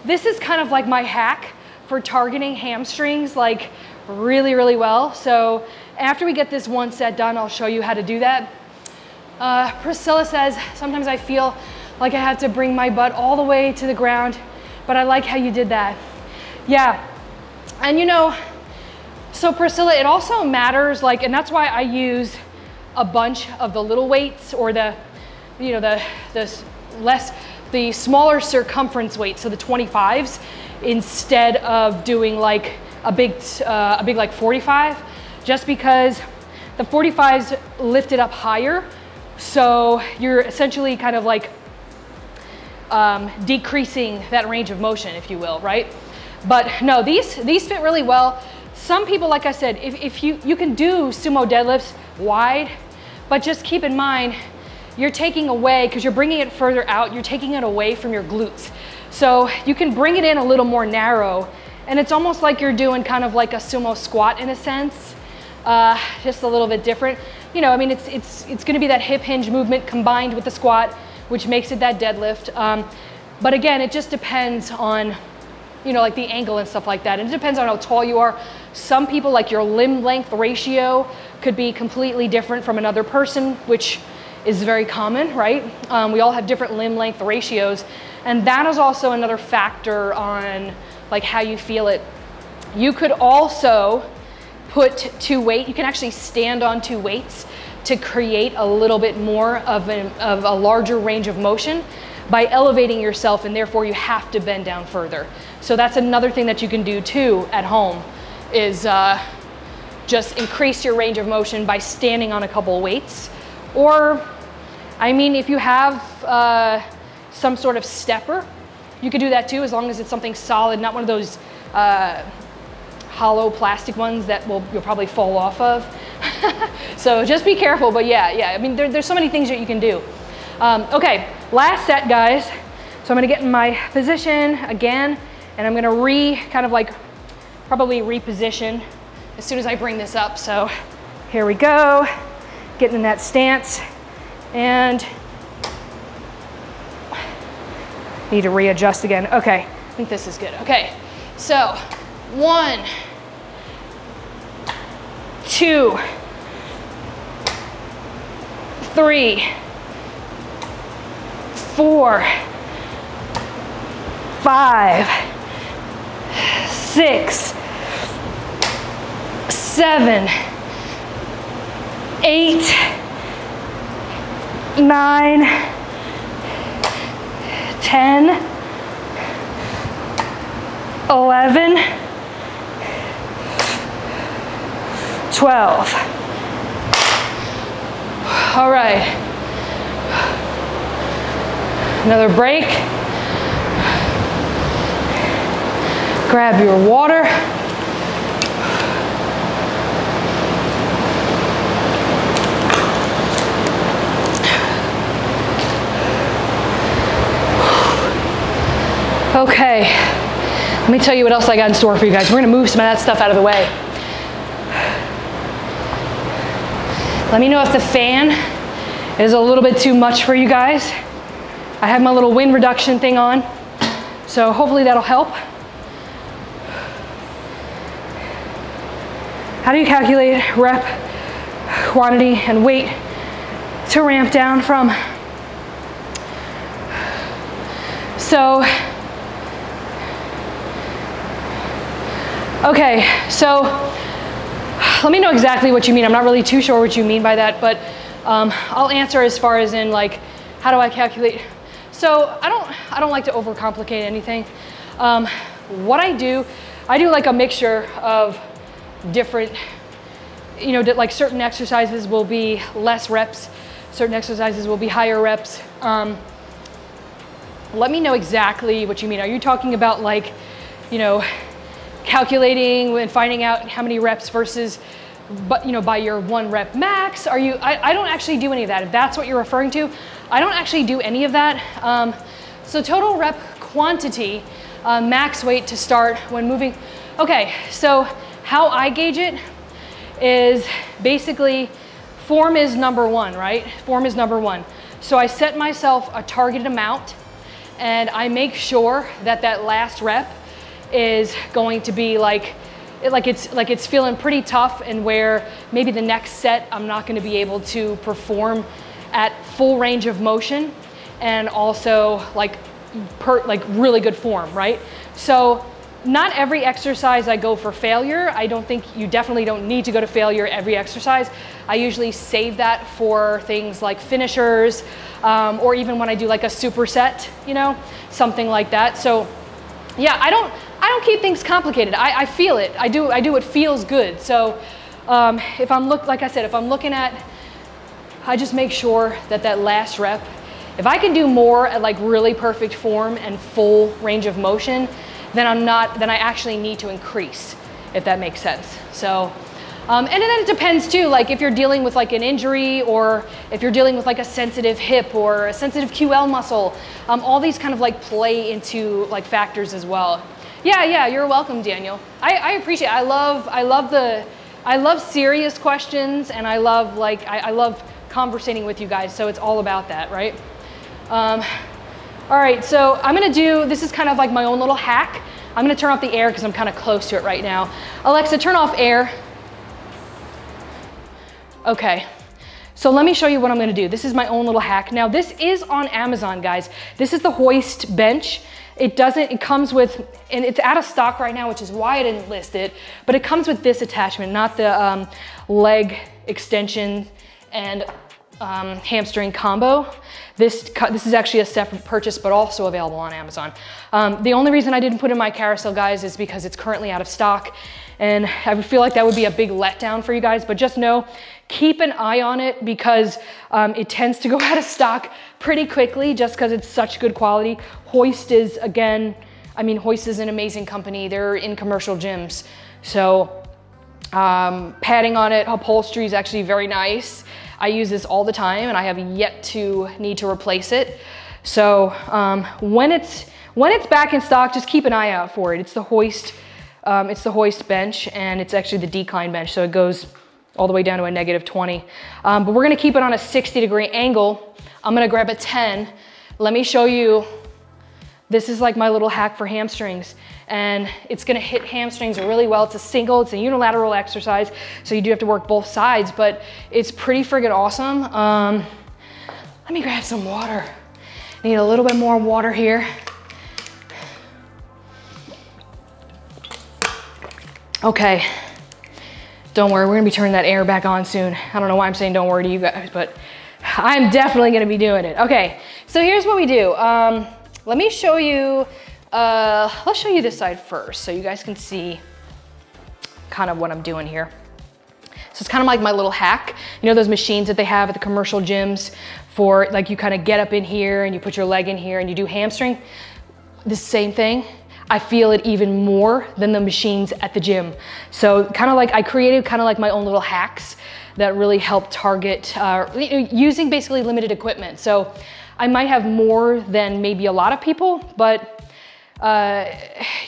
This is kind of like my hack for targeting hamstrings like really, really well. So after we get this one set done, I'll show you how to do that. Priscilla says, sometimes I feel like I have to bring my butt all the way to the ground, but I like how you did that. Yeah, and you know, so Priscilla, it also matters, like, and that's why I use a bunch of the little weights, or the, you know, the smaller circumference weights, so the 25s, instead of doing like a big like 45, just because the 45s lift it up higher, so you're essentially kind of like decreasing that range of motion, if you will, right? But no, these fit really well. Some people, like I said, if you can do sumo deadlifts wide, but just keep in mind, you're taking away, because you're bringing it further out, you're taking it away from your glutes. So you can bring it in a little more narrow, and it's almost like you're doing kind of like a sumo squat in a sense, just a little bit different. You know, I mean, it's gonna be that hip hinge movement combined with the squat, which makes it that deadlift. But again, it just depends on, you know, like the angle and stuff like that. And it depends on how tall you are. Some people, like your limb length ratio could be completely different from another person, which is very common, right? We all have different limb length ratios. And that is also another factor on like how you feel it. You could also put you can actually stand on 2 weights to create a little bit more of a larger range of motion by elevating yourself, and therefore you have to bend down further. So that's another thing that you can do too at home, is just increase your range of motion by standing on a couple of weights. Or, I mean, if you have some sort of stepper, you could do that too, as long as it's something solid, not one of those hollow plastic ones that you'll probably fall off of. So just be careful, but yeah, I mean, there's so many things that you can do. Okay, last set, guys. So I'm gonna get in my position again, and I'm gonna kind of like probably reposition as soon as I bring this up. So here we go, getting in that stance, and need to readjust again. Okay, I think this is good. Okay, so 1, 2, 3, 4, 5, 6, 7, 8, 9, 10, 11, 12. All right. Another break. Grab your water. Okay, let me tell you what else I got in store for you guys. We're gonna move some of that stuff out of the way. Let me know if the fan is a little bit too much for you guys. I have my little wind reduction thing on, so hopefully that'll help. How do you calculate rep, quantity, and weight to ramp down from? So, okay, so let me know exactly what you mean. I'm not really too sure what you mean by that, but I'll answer as far as in like, how do I calculate? So I don't like to overcomplicate anything. What I do like a mixture of different, you know, like certain exercises will be less reps, certain exercises will be higher reps. Let me know exactly what you mean. Are you talking about like, you know, calculating and finding out how many reps versus, but you know, by your 1 rep max? Are you? I don't actually do any of that. If that's what you're referring to, I don't actually do any of that. So total rep quantity, max weight to start when moving. Okay, so how I gauge it is basically form is number 1, right? Form is number 1. So I set myself a targeted amount, and I make sure that that last rep is going to be like it's feeling pretty tough, and where maybe the next set I'm not going to be able to perform at full range of motion and also like really good form, right? So not every exercise I go for failure. I don't think you definitely don't need to go to failure every exercise. I usually save that for things like finishers, or even when I do like a superset, you know, something like that. So yeah, I don't don't keep things complicated. I feel it. I do what feels good. So if I'm like I said, if I'm looking at, I just make sure that that last rep, if I can do more at like really perfect form and full range of motion, then I actually need to increase, if that makes sense. So, and then it depends too, like if you're dealing with like an injury or if you're dealing with like a sensitive hip or a sensitive QL muscle, all these kind of like play into like factors as well. Yeah, you're welcome, Daniel. I appreciate it. I love serious questions, and I love conversating with you guys, so it's all about that, right? All right, so I'm gonna do, this is kind of like my own little hack. I'm gonna turn off the air because I'm kind of close to it right now. Alexa, turn off air. Okay, so let me show you what I'm gonna do. This is my own little hack. Now this is on Amazon, guys. This is the hoist bench. It comes with, and it's out of stock right now, which is why I didn't list it, but it comes with this attachment, not the leg extension and hamstring combo. This is actually a separate purchase, but also available on Amazon. The only reason I didn't put it in my carousel, guys, is because it's currently out of stock, and I would feel like that would be a big letdown for you guys, but just know, keep an eye on it because it tends to go out of stock pretty quickly just because it's such good quality. Hoist is, again, I mean, Hoist is an amazing company. They're in commercial gyms. So padding on it, upholstery is actually very nice. I use this all the time and I have yet to need to replace it. So when it's back in stock, just keep an eye out for it. It's the Hoist bench, and it's actually the decline bench. So it goes all the way down to a -20. But we're gonna keep it on a 60-degree angle. I'm gonna grab a 10. Let me show you, this is like my little hack for hamstrings, and it's gonna hit hamstrings really well. It's a unilateral exercise, so you do have to work both sides, but it's pretty friggin' awesome. Let me grab some water. Need a little bit more water here. Okay, don't worry, we're gonna be turning that air back on soon. I don't know why I'm saying don't worry to you guys, but I'm definitely gonna be doing it. Okay, so here's what we do. Let me show you, let's show you this side first so you guys can see kind of what I'm doing here. So it's kind of like my little hack. You know those machines that they have at the commercial gyms for like you kind of get up in here and you put your leg in here and you do hamstring? The same thing. I feel it even more than the machines at the gym. So kind of like I created kind of like my own little hacks that really help target using basically limited equipment. So I might have more than maybe a lot of people, but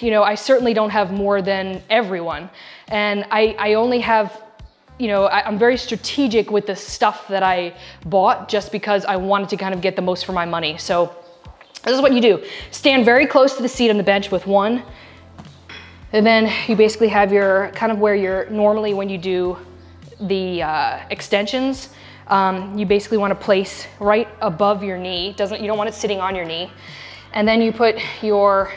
you know, I certainly don't have more than everyone. And I only have, you know, I'm very strategic with the stuff that I bought just because I wanted to kind of get the most for my money. So this is what you do. Stand very close to the seat on the bench with one. And then you basically have your, kind of where you're normally when you do the extensions, you basically want to place right above your knee. You don't want it sitting on your knee. And then you put your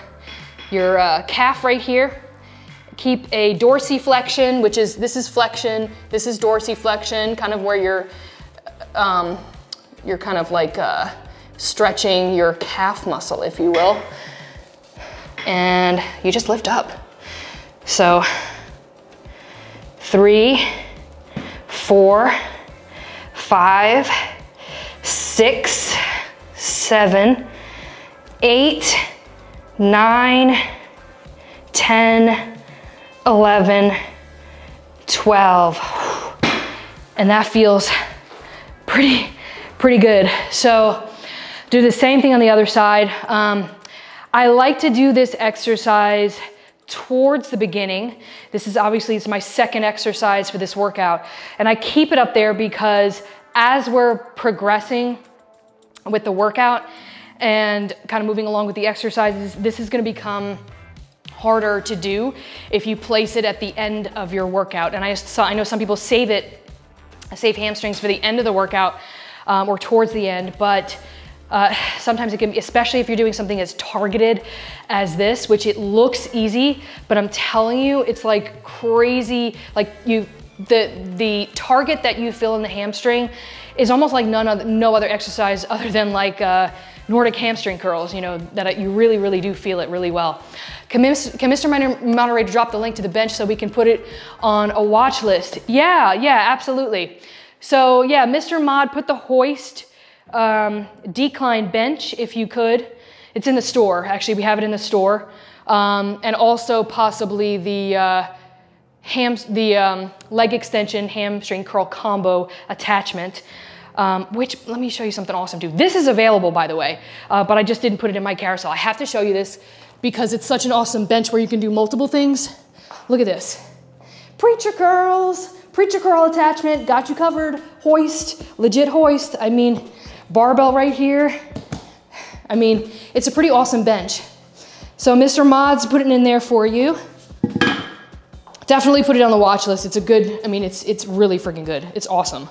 calf right here. Keep a dorsiflexion, which is, this is flexion, this is dorsiflexion, kind of where you're kind of like stretching your calf muscle, if you will. And you just lift up. So 3, 4, 5, 6, 7, 8, 9, 10, 11, 12. And that feels pretty good. So do the same thing on the other side. I like to do this exercise towards the beginning. This is obviously, it's my second exercise for this workout. And I keep it up there because as we're progressing with the workout and kind of moving along with the exercises, this is gonna become harder to do if you place it at the end of your workout. And I know some people save hamstrings for the end of the workout. or towards the end, but sometimes it can be, especially if you're doing something as targeted as this, which it looks easy, but I'm telling you, it's like crazy. Like the target that you feel in the hamstring is almost like no other exercise other than like Nordic hamstring curls, you know, that you really, really do feel it really well. Can Mr. Moderator drop the link to the bench so we can put it on a watch list? Yeah, absolutely. So yeah, Mr. Mod, put the hoist decline bench if you could. It's in the store. Actually, we have it in the store. And also possibly the leg extension hamstring curl combo attachment, which let me show you something awesome too. This is available, by the way, but I just didn't put it in my carousel. I have to show you this because it's such an awesome bench where you can do multiple things. Look at this. Preacher curls, preacher curl attachment, got you covered. Hoist, legit hoist. I mean, barbell right here. I mean, it's a pretty awesome bench. So Mr. Mod's putting it in there for you. Definitely put it on the watch list. It's a good, I mean, it's really freaking good. It's awesome.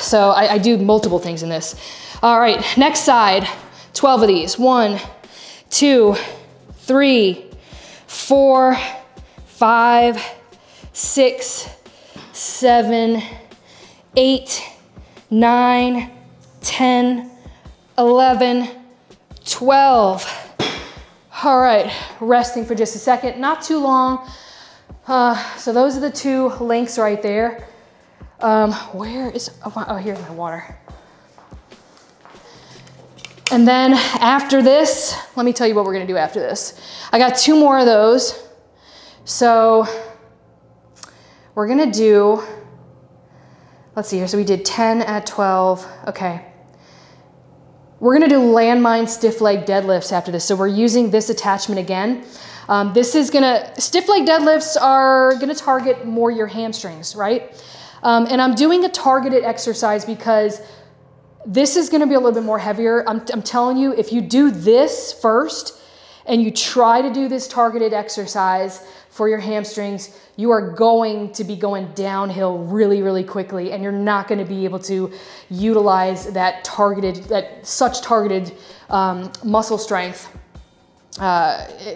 So I do multiple things in this. All right, next side, 12 of these. 1, 2, 3, 4, 5, 6, 7, 8, 9, 10, 11, 12. All right, resting for just a second, not too long. So those are the 2 links right there. Where is, oh, here's my water. And then after this, let me tell you what we're gonna do after this. I got 2 more of those. So we're gonna do, let's see here. So we did 10 at 12, okay. We're gonna do landmine stiff leg deadlifts after this. So we're using this attachment again. Stiff leg deadlifts are gonna target more your hamstrings, right? And I'm doing a targeted exercise because this is gonna be a little bit more heavier. I'm telling you, if you do this first and you try to do this targeted exercise for your hamstrings, you are going to be going downhill really, really quickly, and you're not gonna be able to utilize that such targeted muscle strength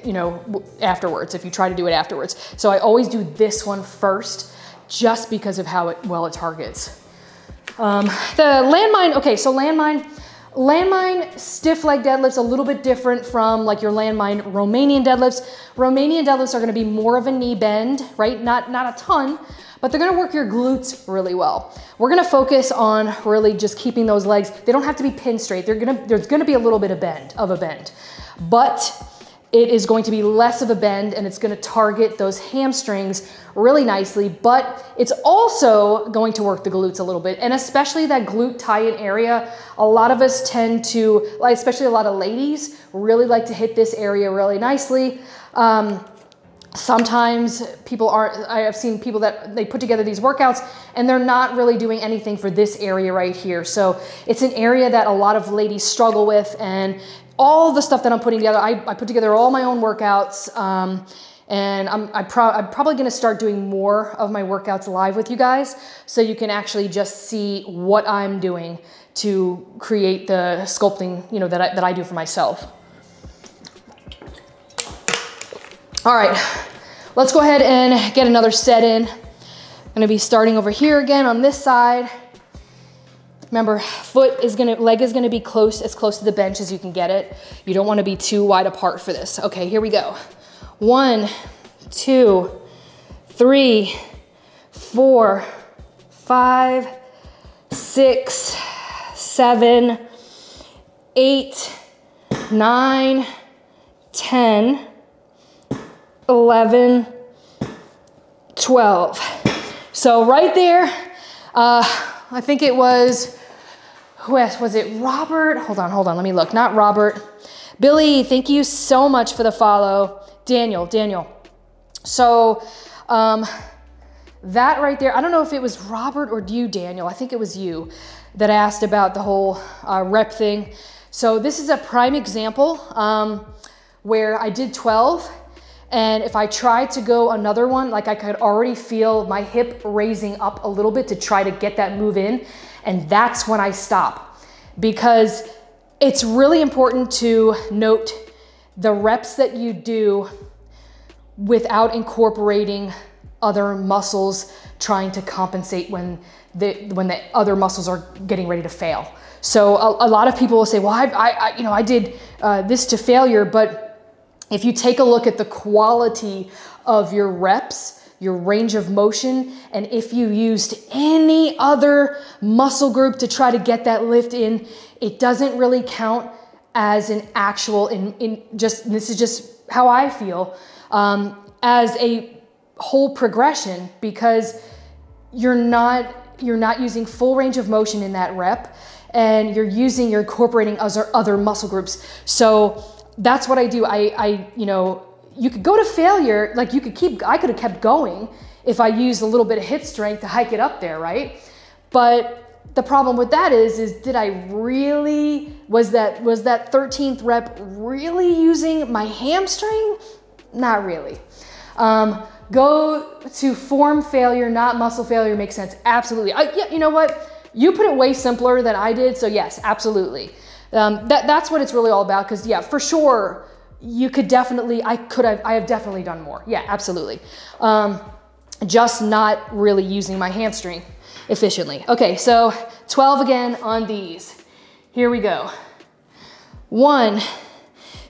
you know, afterwards, if you try to do it afterwards. So I always do this one first just because of how well it targets. The landmine, okay, so landmine stiff leg deadlifts a little bit different from like your landmine Romanian deadlifts. Romanian deadlifts are gonna be more of a knee bend, right? Not a ton, but they're gonna work your glutes really well. We're gonna focus on really just keeping those legs. They don't have to be pinned straight. There's gonna be a little bit of a bend, but it is going to be less of a bend and it's gonna target those hamstrings really nicely, but it's also going to work the glutes a little bit, and especially that glute tie-in area. A lot of us tend to, like, especially a lot of ladies, really like to hit this area really nicely. Sometimes I have seen people that they put together these workouts and they're not really doing anything for this area right here. So it's an area that a lot of ladies struggle with, and all the stuff that I'm putting together, I put together all my own workouts, and I'm probably gonna start doing more of my workouts live with you guys so you can actually just see what I'm doing to create the sculpting, you know, that I do for myself. All right, let's go ahead and get another set in. I'm gonna be starting over here again on this side. Remember, leg is gonna be as close to the bench as you can get it. You don't wanna be too wide apart for this. Okay, here we go. 1, 2, 3, 4, 5, 6, 7, 8, 9, 10, 11, 12. So right there, I think it was, who else? Was it Robert? Hold on, let me look. Not Robert. Billy, thank you so much for the follow. Daniel. So that right there, I don't know if it was Robert or you, Daniel. I think it was you that asked about the whole rep thing. So this is a prime example where I did 12. And if I tried to go another one, like I could already feel my hip raising up a little bit to try to get that move in. And that's when I stop, because it's really important to note the reps that you do without incorporating other muscles trying to compensate when the other muscles are getting ready to fail. So a lot of people will say, well, I did this to failure, but if you take a look at the quality of your reps, your range of motion, and if you used any other muscle group to try to get that lift in, it doesn't really count as an actual, this is just how I feel, as a whole progression, because you're not using full range of motion in that rep, and you're incorporating other muscle groups. So that's what I do. You could go to failure, like I could have kept going if I used a little bit of hip strength to hike it up there, right? But the problem with that is did I really, was that 13th rep really using my hamstring? Not really. Go to form failure, not muscle failure, makes sense. Absolutely. Yeah, you know what? You put it way simpler than I did, so yes, absolutely. That's what it's really all about, because yeah, for sure, you could definitely, I have definitely done more. Yeah, absolutely. Just not really using my hamstring efficiently. Okay, so 12 again on these. Here we go. 1,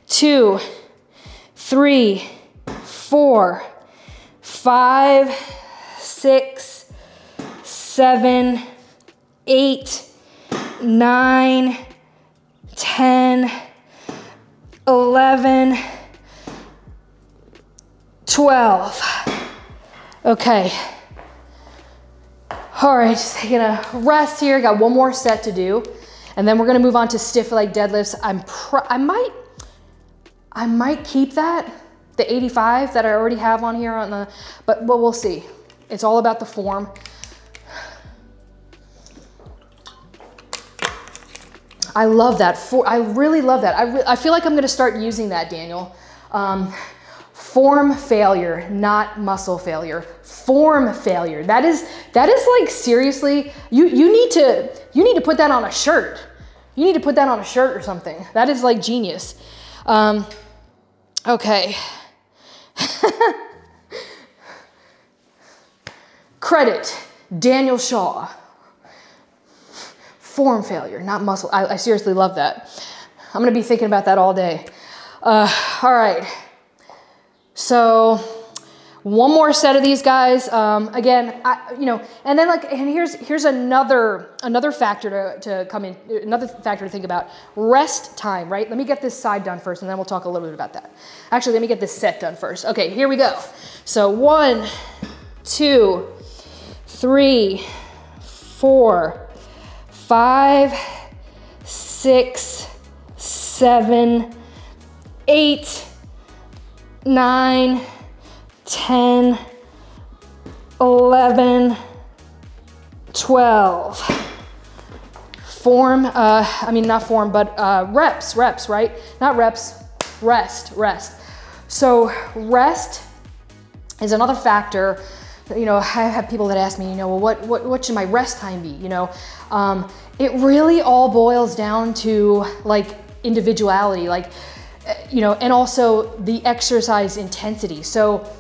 2, 3, 4, 5, 6, 7, 8, 9, 10, 11, 12. Okay. All right, just taking a rest here. Got one more set to do, and then we're gonna move on to stiff leg deadlifts. I might keep that, the 85 that I already have on here but we'll see. It's all about the form. I love that. I really love that. I feel like I'm gonna start using that, Daniel. Form failure, not muscle failure. Form failure. That is like, seriously, you need to put that on a shirt. You need to put that on a shirt or something. That is like genius. Okay. Credit, Daniel Shaw. Form failure, not muscle. I seriously love that. I'm gonna be thinking about that all day. All right. So one more set of these guys. Again, and then here's another factor to come in, another factor to think about. Rest time, right? Let me get this side done first, and then we'll talk a little bit about that. Actually, let me get this set done first. Okay, here we go. So 1, 2, 3, 4, 5, 6, 7, 8, 9, 10, 11, 12. Form, not form, but reps, right? Not reps, rest. So rest is another factor. I have people that ask me, well, what should my rest time be? It really all boils down to like individuality, and also the exercise intensity. So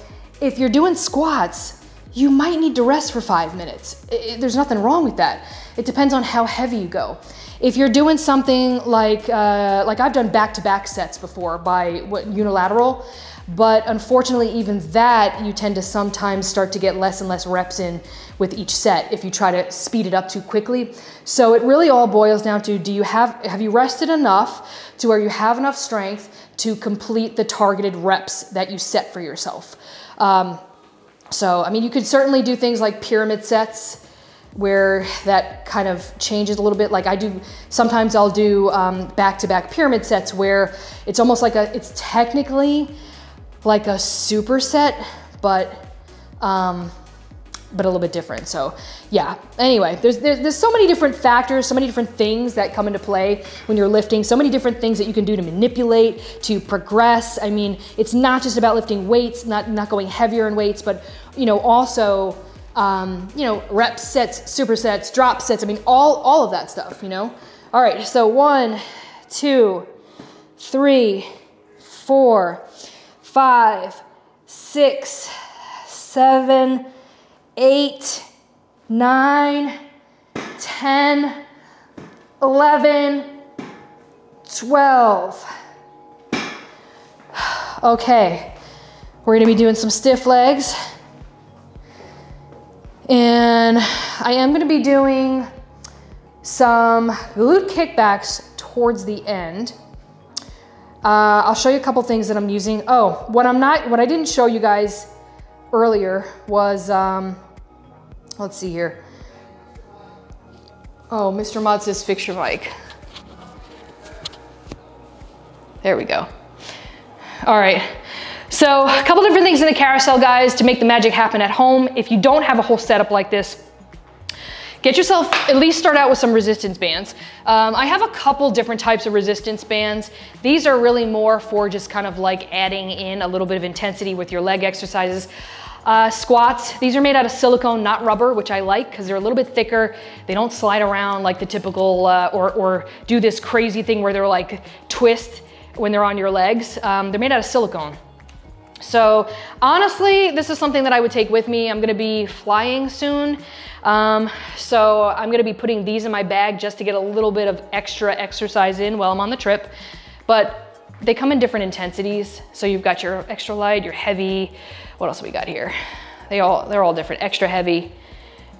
if you're doing squats, you might need to rest for 5 minutes. There's nothing wrong with that. It depends on how heavy you go. If you're doing something like I've done back-to-back sets before by unilateral, but unfortunately even that you tend to sometimes start to get less and less reps in with each set if you try to speed it up too quickly. So it really all boils down to, have you rested enough to where you have enough strength to complete the targeted reps that you set for yourself. You could certainly do things like pyramid sets where that kind of changes a little bit. Like sometimes I'll do back-to-back pyramid sets where it's almost like it's technically like a superset, but a little bit different. So yeah, anyway, there's so many different factors, so many different things that come into play when you're lifting, so many different things that you can do to manipulate, to progress. It's not just about lifting weights, not going heavier in weights, but also you know, reps, sets, supersets, drop sets. I mean, all of that stuff, you know? All right, so 1, 2, 3, 4, 5, 6, 7, 8, 9, 10, 11, 12. Okay, we're gonna be doing some stiff legs. And I am gonna be doing some glute kickbacks towards the end. I'll show you a couple things that I'm using. Oh, what I didn't show you guys earlier was, let's see here. Oh, Mr. Mod says fix your mic. There we go. All right. So a couple different things in the carousel, guys, to make the magic happen at home. If you don't have a whole setup like this, get yourself, at least start out with some resistance bands. I have a couple different types of resistance bands. These are really more for just kind of like adding in a little bit of intensity with your leg exercises. Squats, these are made out of silicone, not rubber, which I like because they're a little bit thicker. They don't slide around like the typical, or do this crazy thing where they're like twist when they're on your legs. They're made out of silicone. So honestly, this is something that I would take with me. I'm gonna be flying soon. So I'm gonna be putting these in my bag just to get a little bit of extra exercise in while I'm on the trip. But they come in different intensities. So you've got your extra light, your heavy. What else have we got here? They're all different, extra heavy.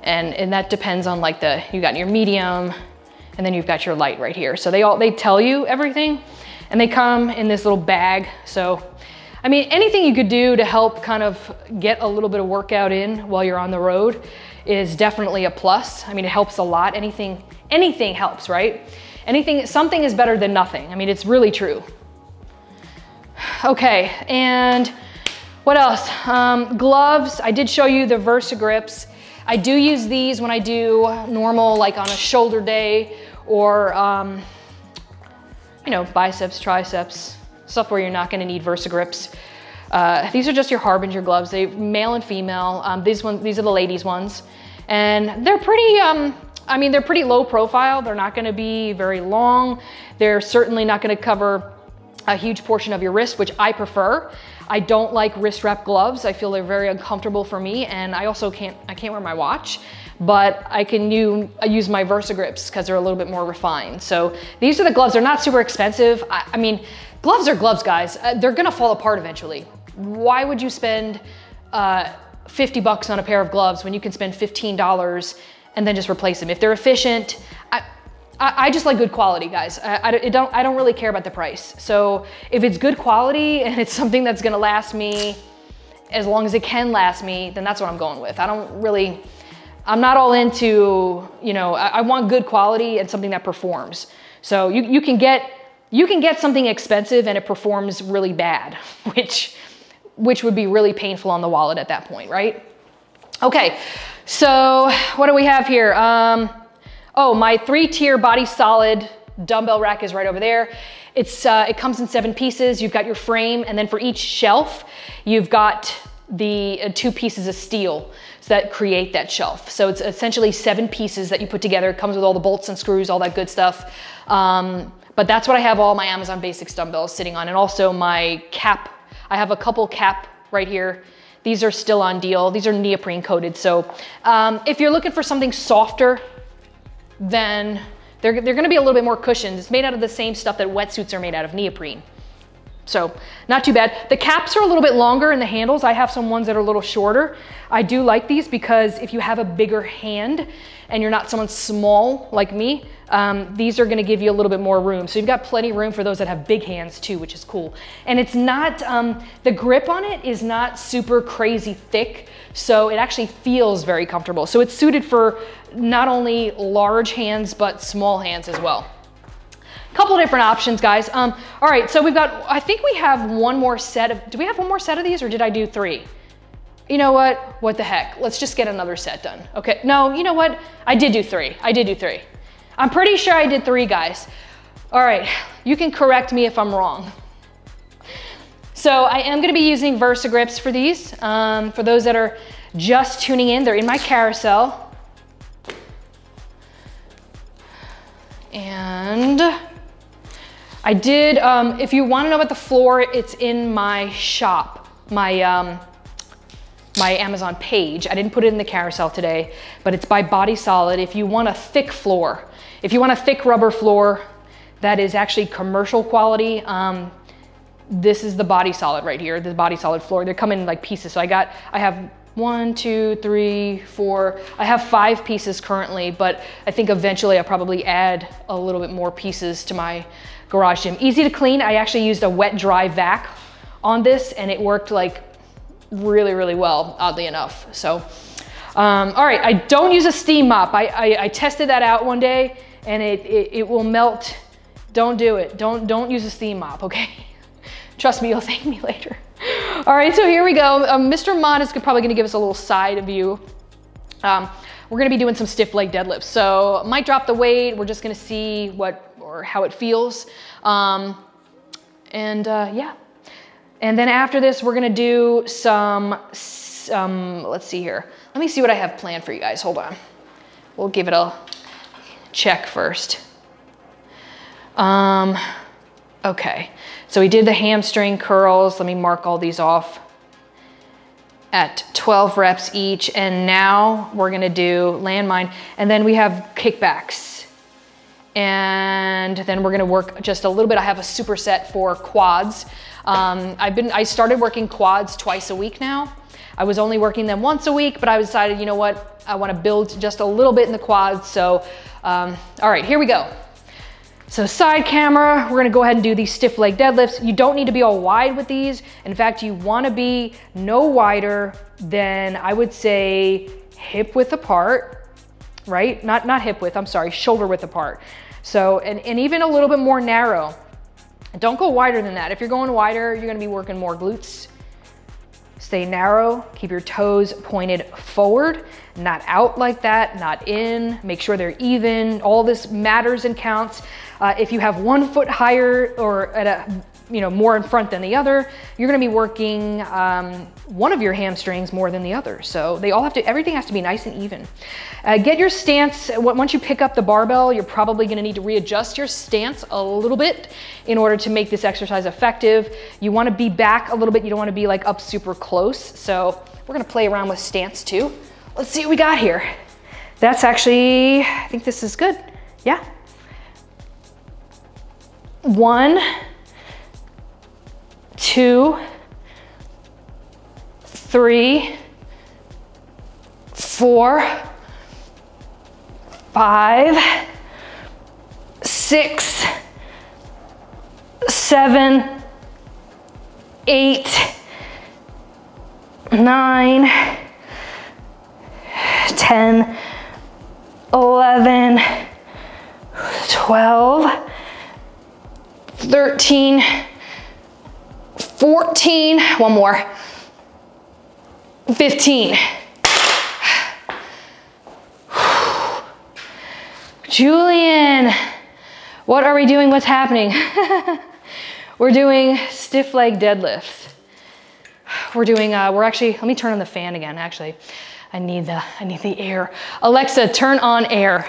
And that depends on like you got your medium, and then you've got your light right here. So they tell you everything, and they come in this little bag. So, I mean, anything you could do to help kind of get a little bit of workout in while you're on the road is definitely a plus. I mean, it helps a lot. Anything helps, right? Something is better than nothing. I mean, it's really true. Okay, and what else? Gloves, I did show you the Versa grips. I do use these when I do normal, like on a shoulder day, or you know, biceps, triceps, stuff where you're not gonna need Versa grips. These are just your Harbinger gloves. They're male and female. These are the ladies' ones. And they're pretty, I mean, they're pretty low profile. They're not gonna be very long. They're certainly not gonna cover a huge portion of your wrist, which I prefer. I don't like wrist wrap gloves. I feel they're very uncomfortable for me, and I also can't wear my watch, but I can use my Versa grips because they're a little bit more refined. So these are the gloves. They're not super expensive. I mean, gloves are gloves, guys. They're gonna fall apart eventually. Why would you spend 50 bucks on a pair of gloves when you can spend $15 and then just replace them? If they're efficient, I just like good quality, guys. I don't really care about the price. So if it's good quality and it's something that's gonna last me as long as it can last me, then that's what I'm going with. I'm not all into, you know, I want good quality and something that performs. So you can get something expensive and it performs really bad, which would be really painful on the wallet at that point, right? Okay, so what do we have here? Oh, my 3-tier body solid dumbbell rack is right over there. It comes in 7 pieces. You've got your frame, and then for each shelf, you've got the 2 pieces of steel that create that shelf. So it's essentially 7 pieces that you put together. It comes with all the bolts and screws, all that good stuff. But that's what I have all my Amazon Basics dumbbells sitting on, and also my cap. I have a couple cap right here. These are still on deal. These are neoprene coated. So if you're looking for something softer, then they're gonna be a little bit more cushioned. It's made out of the same stuff that wetsuits are made out of, neoprene. So not too bad. The caps are a little bit longer in the handles. I have some ones that are a little shorter. I do like these because if you have a bigger hand and you're not someone small like me, these are gonna give you a little bit more room. So you've got plenty of room for those that have big hands too, which is cool. And it's not, the grip on it is not super crazy thick, so it actually feels very comfortable. So it's suited for not only large hands, but small hands as well. Couple different options, guys. All right, so we've got, I think we have one more set of, do we have one more set of these, or did I do 3? You know what the heck? Let's just get another set done. Okay, no, you know what? I did do 3. I'm pretty sure I did 3, guys. All right, you can correct me if I'm wrong. So I am gonna be using Versa grips for these. For those that are just tuning in, they're in my carousel. And I did, if you want to know about the floor, it's in my shop, my Amazon page. I didn't put it in the carousel today, but it's by Body Solid. If you want a thick floor, if you want a thick rubber floor that is actually commercial quality, this is the Body Solid right here, the Body Solid floor. They come in like pieces. So I have 1, 2, 3, 4, I have 5 pieces currently, but I think eventually I'll probably add a little bit more pieces to my garage gym. Easy to clean. I actually used a wet dry vac on this and it worked like really, really well, oddly enough. So, all right, I don't use a steam mop. I tested that out one day and it will melt. Don't do it. Don't use a steam mop, okay? Trust me, you'll thank me later. All right, so here we go. Mr. Mod is probably gonna give us a little side view. We're gonna be doing some stiff leg deadlifts. So might drop the weight. We're just gonna see how it feels. Yeah. And then after this, we're gonna do some, let's see here. Let me see what I have planned for you guys. Hold on. We'll give it a check first. Okay, so we did the hamstring curls. Let me mark all these off at 12 reps each. And now we're gonna do landmine. And then we have kickbacks. And then we're gonna work just a little bit. I have a superset for quads. I started working quads twice a week now. I was only working them once a week, but I decided, you know what? I wanna build just a little bit in the quads. So, all right, here we go. So side camera, we're gonna go ahead and do these stiff leg deadlifts. You don't need to be all wide with these. In fact, you wanna be no wider than, I would say, hip width apart, right? Not hip width, I'm sorry, shoulder width apart. So, and even a little bit more narrow. Don't go wider than that. If you're going wider, you're gonna be working more glutes. Stay narrow, keep your toes pointed forward, not out like that, not in. Make sure they're even. All this matters and counts. If you have 1 foot higher or at a, more in front than the other, you're gonna be working one of your hamstrings more than the other. So they all have to, everything has to be nice and even. Get your stance, once you pick up the barbell, you're probably gonna need to readjust your stance a little bit in order to make this exercise effective. You wanna be back a little bit, you don't wanna be like up super close. So we're gonna play around with stance too. Let's see what we got here. That's actually, I think this is good, yeah. 1, 2, 3, 4, 5, 6, 7, 8, 9, 10, 11, 12, 13, 14, one more, 15. Julian, what are we doing? What's happening? We're doing stiff leg deadlifts. We're actually, let me turn on the fan again, actually. I need the air. Alexa, turn on air.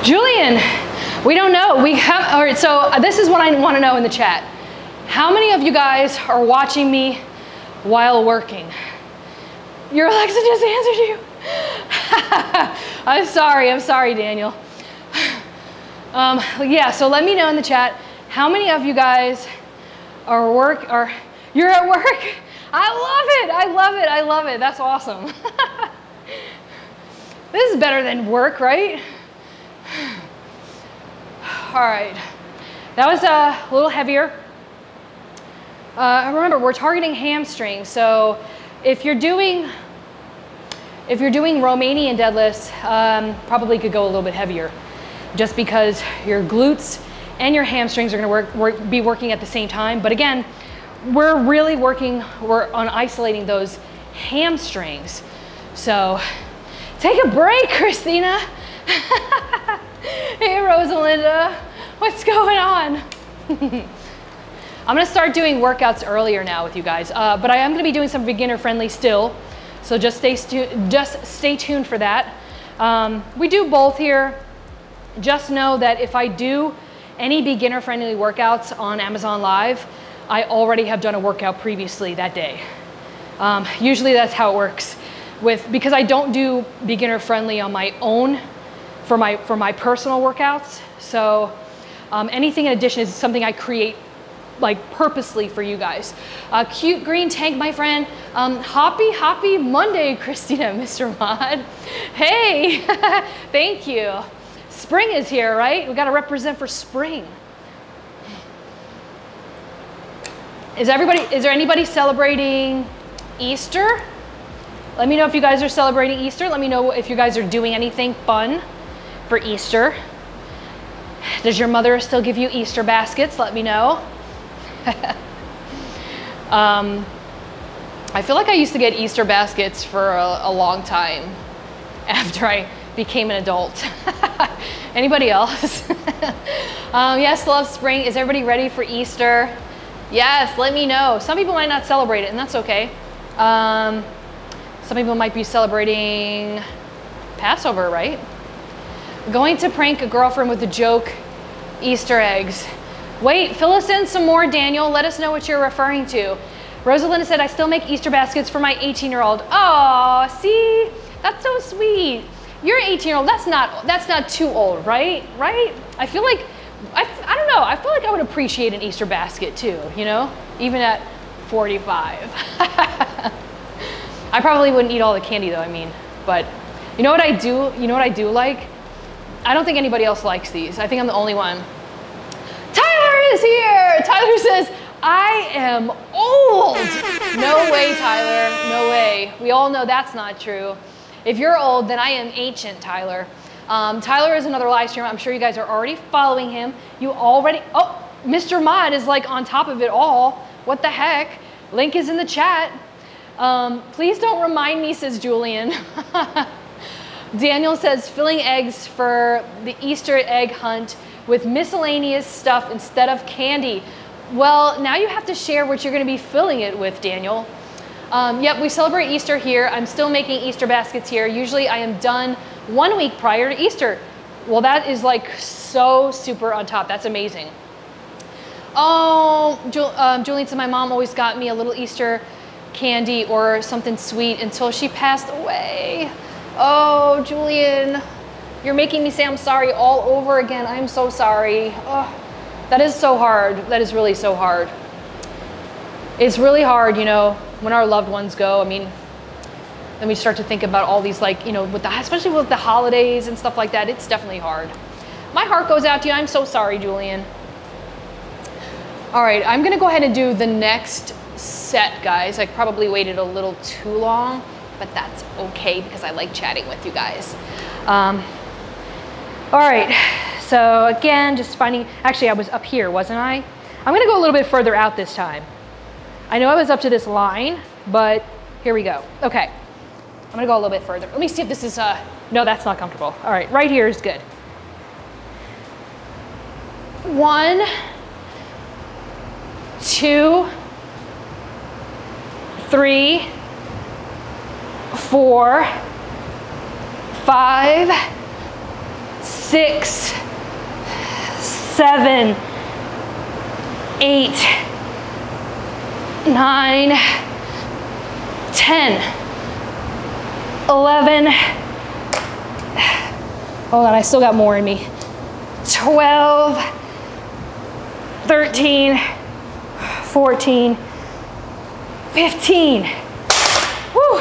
Julian, we don't know. All right, so this is what I want to know in the chat. How many of you guys are watching me while working? Your Alexa just answered you. I'm sorry, Daniel. Yeah, so let me know in the chat, how many of you guys you're at work? I love it. That's awesome. This is better than work, right? All right, that was a little heavier. Remember, we're targeting hamstrings, so if you're doing Romanian deadlifts, probably could go a little bit heavier, just because your glutes and your hamstrings are going to be working at the same time. But again, we're on isolating those hamstrings. So take a break, Christina. Hey, Rosalinda, what's going on? I'm gonna start doing workouts earlier now with you guys, but I am gonna be doing some beginner friendly still, so just stay tuned for that. We do both here. Just know that if I do any beginner friendly workouts on Amazon Live, I already have done a workout previously that day. Usually that's how it works because I don't do beginner friendly on my own for my personal workouts. So anything in addition is something I create like purposely for you guys. Cute green tank, my friend. Happy Monday, Christina, Mr. Mod. Hey, thank you. Spring is here, right? We got to represent for spring. Is there anybody celebrating Easter? Let me know if you guys are celebrating Easter. Let me know if you guys are doing anything fun for Easter. Does your mother still give you Easter baskets? Let me know. I feel like I used to get Easter baskets for a long time after I became an adult. Anybody else? Yes, love spring. Is everybody ready for Easter? Yes, let me know. Some people might not celebrate it, and that's okay. Some people might be celebrating Passover, right? Going to prank a girlfriend with a joke, Easter eggs. Wait, fill us in some more, Daniel. Let us know what you're referring to. Rosalinda said, I still make Easter baskets for my 18-year-old. Oh, see? That's so sweet. You're an 18-year-old. That's not too old, right? Right? I feel like, I don't know. I feel like I would appreciate an Easter basket too, you know? Even at 45. I probably wouldn't eat all the candy though, I mean. But you know what I do? You know what I do like? I don't think anybody else likes these. I think I'm the only one. Tyler is here. Tyler says, I am old. No way, Tyler, no way. We all know that's not true. If you're old, then I am ancient, Tyler. Tyler is another live streamer. I'm sure you guys are already following him. Oh, Mr. Mod is like on top of it all. What the heck? Link is in the chat. Please don't remind me, says Julian. Daniel says, filling eggs for the Easter egg hunt with miscellaneous stuff instead of candy. Well, now you have to share what you're gonna be filling it with, Daniel. Yep, we celebrate Easter here. I'm still making Easter baskets here. Usually I am done 1 week prior to Easter. Well, that is like so super on top. That's amazing. Oh, Julian said my mom always got me a little Easter candy or something sweet until she passed away. Oh, Julian, you're making me say I'm sorry all over again. I'm so sorry. Oh, that is so hard. That is really so hard. It's really hard, you know, when our loved ones go. I mean, then we start to think about all these, like, you know, especially with the holidays and stuff like that. It's definitely hard. My heart goes out to you. I'm so sorry, Julian. All right, I'm gonna go ahead and do the next set, guys. I probably waited a little too long, but that's okay because I like chatting with you guys. All right, so again, just finding, actually I was up here, wasn't I? I'm gonna go a little bit further out this time. I know I was up to this line, but here we go. Okay, I'm gonna go a little bit further. Let me see if this is, no, that's not comfortable. All right, right here is good. 1, 2, 3, 4, 5, 6, 7, 8, 9, 10, 11, hold on, I still got more in me, 12, 13, 14, 15. Whew.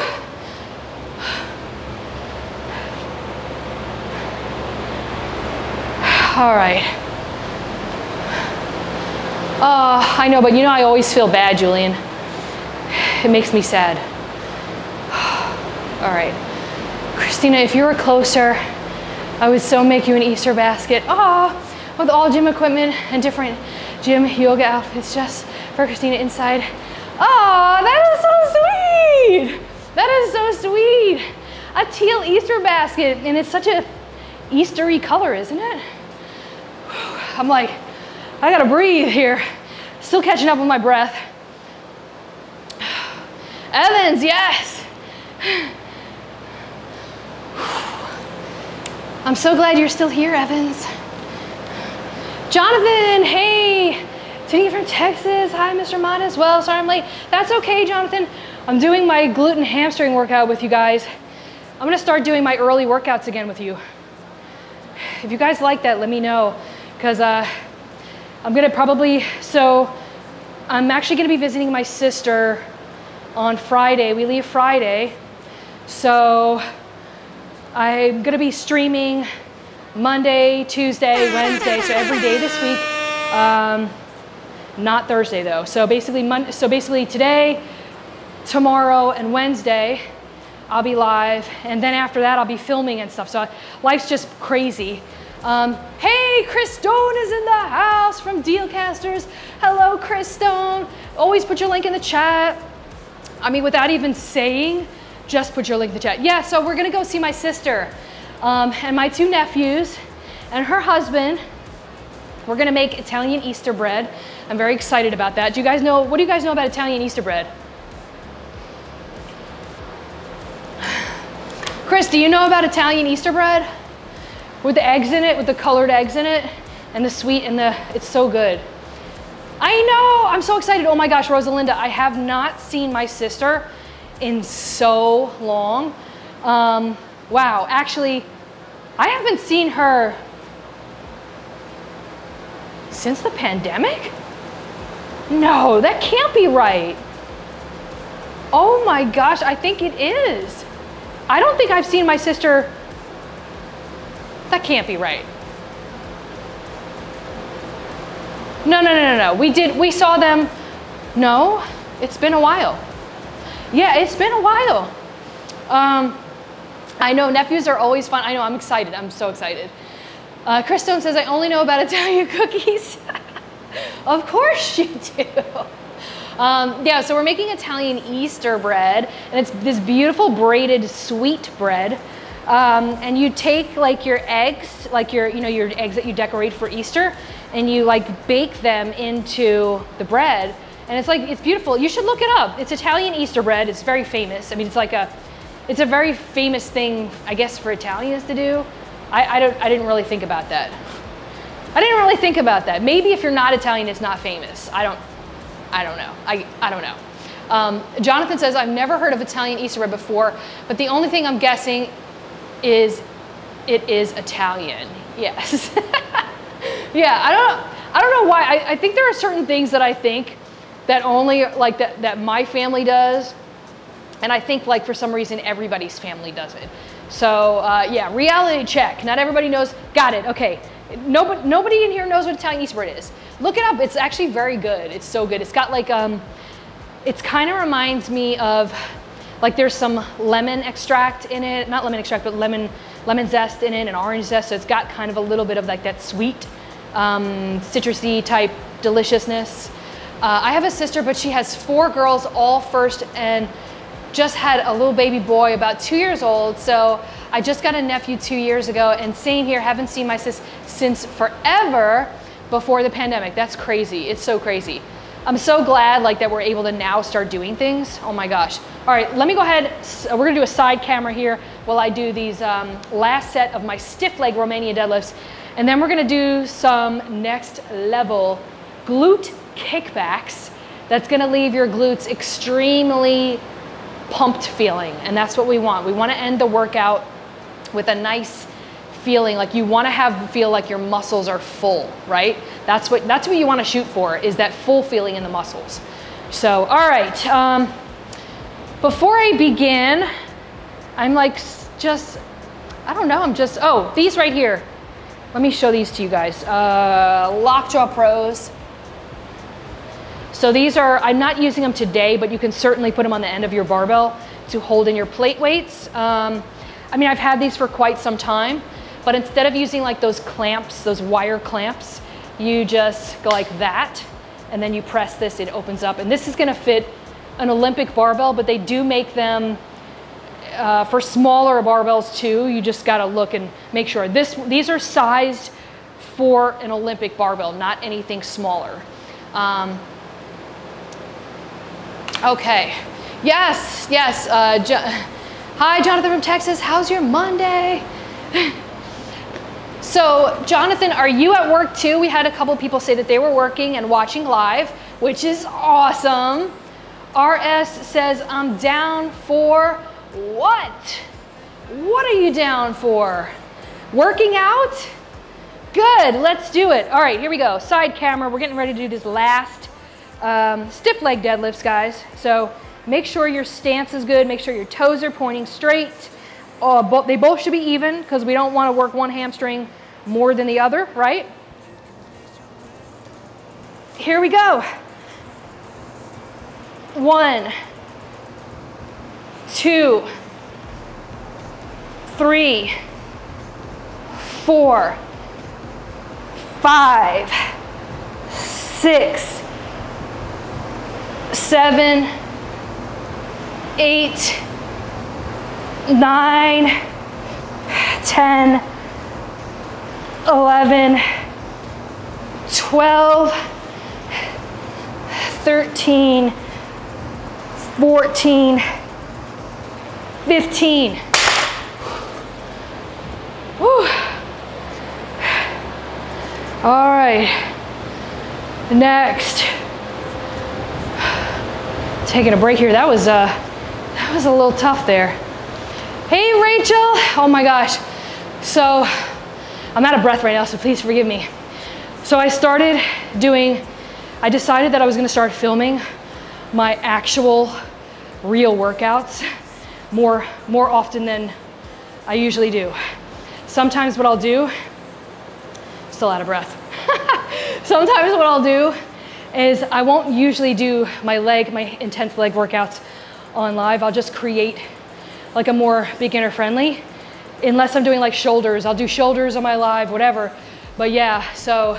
All right. I know, but you know I always feel bad, Julian. It makes me sad. All right. Christina, if you were closer, I would so make you an Easter basket. With all gym equipment and different gym yoga outfits just for Christina inside. That is so sweet. That is so sweet. A teal Easter basket, and it's such a Eastery color, isn't it? I'm like, I gotta breathe here. Still catching up with my breath. Evans, yes. I'm so glad you're still here, Evans. Jonathan, hey. Tinny from Texas. Hi, Mr. Mott as well. Sorry I'm late. That's okay, Jonathan. I'm doing my glute and hamstring workout with you guys. I'm gonna start doing my early workouts again with you. If you guys like that, let me know. Because I'm gonna probably, so I'm actually gonna be visiting my sister on Friday. We leave Friday. So I'm gonna be streaming Monday, Tuesday, Wednesday, so every day this week. Not Thursday though. So basically today, tomorrow, and Wednesday, I'll be live, and then after that I'll be filming and stuff. So life's just crazy. Hey, Chris Stone is in the house from Dealcasters. Hello, Chris Stone. Always put your link in the chat. I mean, without even saying, just put your link in the chat. Yeah, so we're gonna go see my sister and my 2 nephews and her husband. We're gonna make Italian Easter bread. I'm very excited about that. Do you guys know, what do you guys know about Italian Easter bread? Chris, do you know about Italian Easter bread? With the eggs in it, with the colored eggs in it, and the sweet and it's so good. I know, I'm so excited. Oh my gosh, Rosalinda, I have not seen my sister in so long. Wow, actually, I haven't seen her since the pandemic? No, that can't be right. Oh my gosh, I think it is. I don't think I've seen my sister. That can't be right. No. We saw them. No, it's been a while. Yeah, it's been a while. I know nephews are always fun. I know, I'm excited. I'm so excited. Chris Stone says, I only know about Italian cookies. Of course you do. Yeah, so we're making Italian Easter bread, and it's this beautiful braided sweet bread. And you take like your eggs, like your eggs that you decorate for Easter, and you like bake them into the bread. And it's beautiful. You should look it up. It's Italian Easter bread. It's very famous. I mean, it's a very famous thing, I guess, for Italians to do. I didn't really think about that. I didn't really think about that. Maybe if you're not Italian, it's not famous. I don't know. I don't know. Jonathan says, I've never heard of Italian Easter bread before, but the only thing I'm guessing is it is Italian. Yes. Yeah, I don't know why. I think there are certain things that I think that only like that my family does, and I think like for some reason everybody's family does it. So yeah, reality check. Not everybody knows. Got it. Okay. Nobody in here knows what Italian Easter bread is. Look it up. It's actually very good. It's so good. It's got like it kind of reminds me of like there's some lemon extract in it. Not lemon extract, but lemon zest in it and orange zest. So it's got kind of a little bit of like that sweet, citrusy type deliciousness. I have a sister, but she has 4 girls, all first, and just had a little baby boy about 2 years old. So I just got a nephew 2 years ago, and same here, haven't seen my sis since forever before the pandemic. That's crazy. It's so crazy. I'm so glad like that we're able to now start doing things. Oh my gosh. All right, let me go ahead. We're gonna do a side camera here while I do these last set of my stiff leg Romania deadlifts. And then we're gonna do some next level glute kickbacks. That's gonna leave your glutes extremely pumped feeling. And that's what we want. We wanna end the workout with a nice feeling, like you want to feel like your muscles are full, right? That's what you want to shoot for, is that full feeling in the muscles. So, all right. Before I begin, I'm like I don't know. Oh, these right here. Let me show these to you guys. Lockjaw Pros. So these are, I'm not using them today, but you can certainly put them on the end of your barbell to hold in your plate weights. I mean, I've had these for quite some time, but instead of using like those clamps, those wire clamps, you just go like that, and then you press this, it opens up. And this is gonna fit an Olympic barbell, but they do make them for smaller barbells too, you just gotta look and make sure. These are sized for an Olympic barbell, not anything smaller. Okay, yes. Hi, Jonathan from Texas. How's your Monday? So, Jonathan, are you at work too? We had a couple people say that they were working and watching live, which is awesome. RS says, I'm down for what? What are you down for? Working out? Good, let's do it. All right, here we go. Side camera, we're getting ready to do this last stiff leg deadlifts, guys. So make sure your stance is good. Make sure your toes are pointing straight. They both should be even because we don't want to work one hamstring more than the other, right? Here we go. 1, 2, 3, 4, 5, 6, 7, 8, 9, 10, 11, 12, 13, 14, 15. Whew. All right, next. Taking a break here. That was a little tough there. Hey, Rachel. Oh my gosh. So I'm out of breath right now, so please forgive me. So I decided that I was gonna start filming my actual real workouts more often than I usually do. Sometimes what I'll do, still out of breath. Sometimes what I'll do is I won't usually do my intense leg workouts on live. I'll just create like a more beginner friendly, unless I'm doing like shoulders. I'll do shoulders on my live, whatever. But yeah, so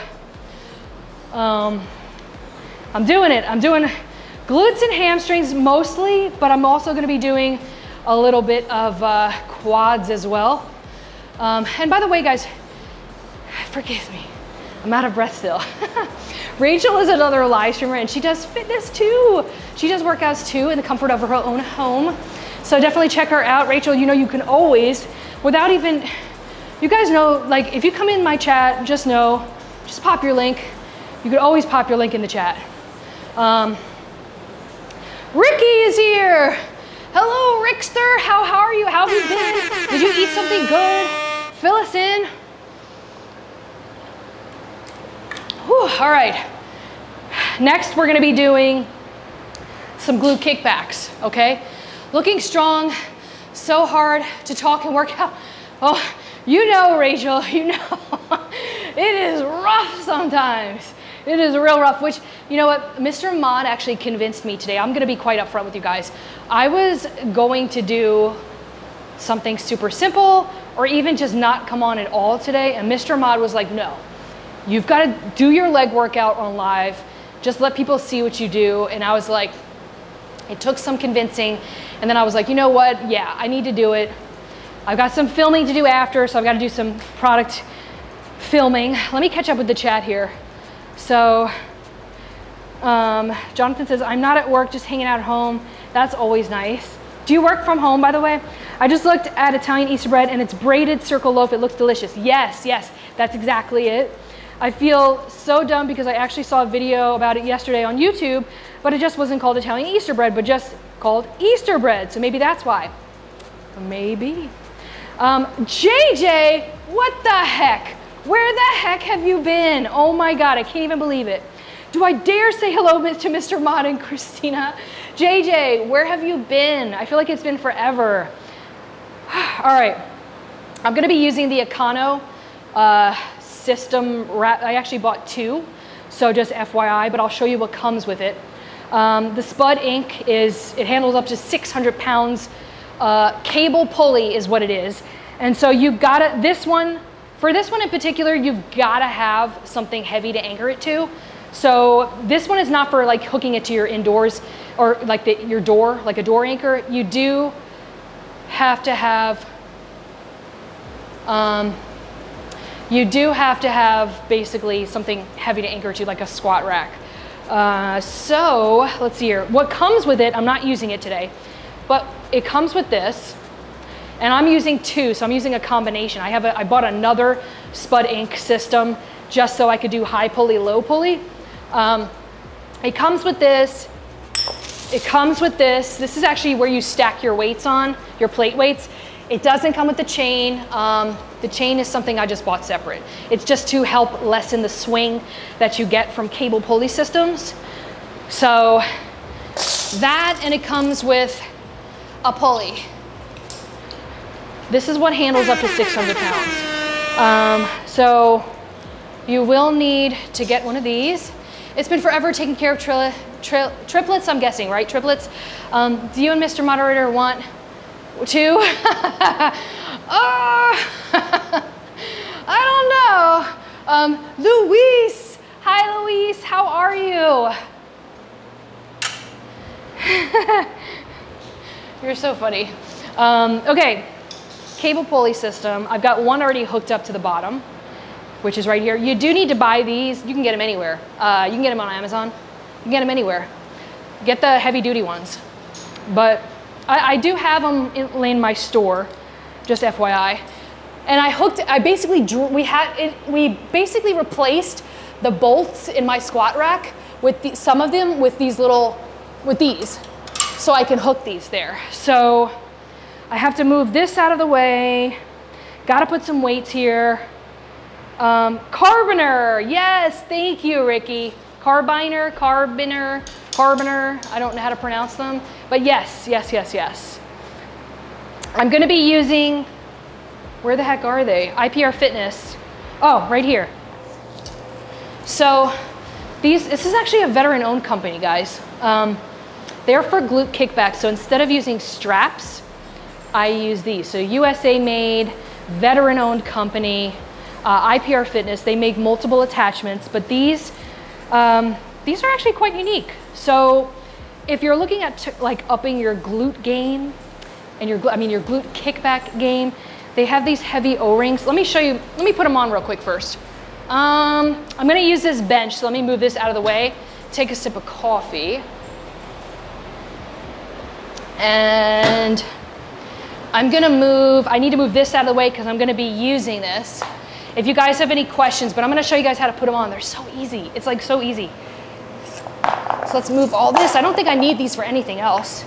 I'm doing it. I'm doing glutes and hamstrings mostly, but I'm also gonna be doing a little bit of quads as well. And by the way, guys, forgive me, I'm out of breath still. Rachel is another live streamer and she does fitness too. She does workouts too in the comfort of her own home. So definitely check her out. Rachel, you know, you can always, without even, you guys know, like if you come in my chat, just pop your link. You could always pop your link in the chat. Ricky is here. Hello, Rickster. How are you? How have you been? Did you eat something good? Fill us in. Whew, all right. Next, we're gonna be doing some glute kickbacks, okay? Looking strong, so hard to talk and work out. Oh, you know, Rachel, you know, it is rough sometimes. It is real rough, which, you know what, Mr. Mod actually convinced me today. I'm gonna be quite upfront with you guys. I was going to do something super simple or even just not come on at all today, and Mr. Mod was like, no, you've gotta do your leg workout on live, just let people see what you do. And I was like, it took some convincing, and then I was like, you know what, yeah, I need to do it. I've got some filming to do after, so I've got to do some product filming. Let me catch up with the chat here. So Jonathan says, I'm not at work, just hanging out at home. That's always nice. Do you work from home, by the way? I just looked at Italian Easter bread and it's braided circle loaf. It looks delicious. Yes, yes, that's exactly it. I feel so dumb because I actually saw a video about it yesterday on YouTube, but it just wasn't called Italian Easter bread, but just called Easter bread. So maybe that's why. Maybe. JJ, what the heck? Where the heck have you been? Oh my God, I can't even believe it. Do I dare say hello to Mr. Mod and Christina? JJ, where have you been? I feel like it's been forever. All right, I'm gonna be using the Econo system wrap. I actually bought 2, so just FYI, but I'll show you what comes with it. The Spud ink it handles up to 600 pounds. Cable pulley is what it is. And so you've gotta, for this one in particular, you've gotta have something heavy to anchor it to. So this one is not for like hooking it to your indoors or like your door, like a door anchor. You do have to have, basically something heavy to anchor to, like a squat rack. So let's see here. What comes with it, I'm not using it today, but it comes with this, and I'm using two, so I'm using a combination. I bought another Spud Inc. system just so I could do high pulley, low pulley. It comes with this. It comes with this. This is actually where you stack your weights on, your plate weights. It doesn't come with the chain. The chain is something I just bought separate. It's just to help lessen the swing that you get from cable pulley systems. So that, and it comes with a pulley. This is what handles up to 600 pounds. So you will need to get one of these. It's been forever taking care of triplets, I'm guessing, right? Triplets. Do you and Mr. Moderator want two? I don't know. Luis, hi Luis, how are you? You're so funny. Okay, cable pulley system. I've got one already hooked up to the bottom, which is right here. You do need to buy these. You can get them anywhere. You can get them on Amazon. You can get them anywhere. Get the heavy duty ones. But I do have them in my store, just FYI. And we basically replaced the bolts in my squat rack with some of them with these, so I can hook these there. So I have to move this out of the way. Got to put some weights here. Carboner, yes, thank you, Ricky. Carbiner, I don't know how to pronounce them, but yes. I'm gonna be using, where the heck are they? IPR Fitness. Oh, right here. So this is actually a veteran-owned company, guys. They're for glute kickback, so instead of using straps, I use these. So USA made, veteran-owned company. IPR Fitness, they make multiple attachments, but these are actually quite unique. So if you're looking at like upping your glute game and your glute kickback game, they have these heavy O-rings. Let me show you, let me put them on real quick first. I'm gonna use this bench, so let me move this out of the way, take a sip of coffee. And I need to move this out of the way because I'm gonna be using this. If you guys have any questions, but I'm gonna show you guys how to put them on. They're so easy. It's like so easy. So let's move all this. I don't think I need these for anything else.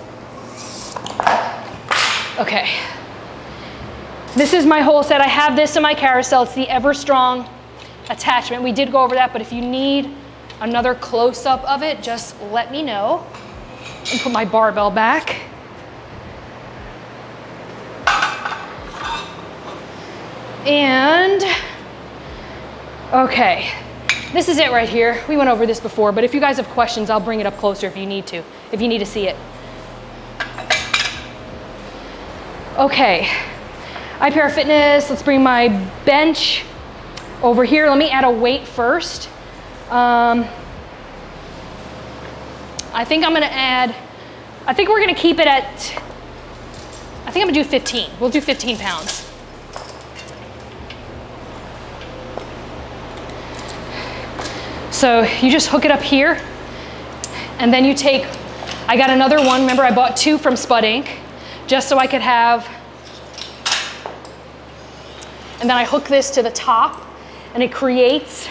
Okay. This is my whole set. I have this in my carousel. It's the Everstrong attachment. We did go over that, but if you need another close-up of it, just let me know. And put my barbell back. And okay, this is it right here. We went over this before, but if you guys have questions, I'll bring it up closer if you need to see it. Okay, IPR Fitness, let's bring my bench over here. Let me add a weight first. I think we're gonna keep it at, I think I'm gonna do 15. We'll do 15 pounds. So you just hook it up here, and then you take, I got another one, remember I bought two from Spud Inc., just so I could have, and then I hook this to the top, and it creates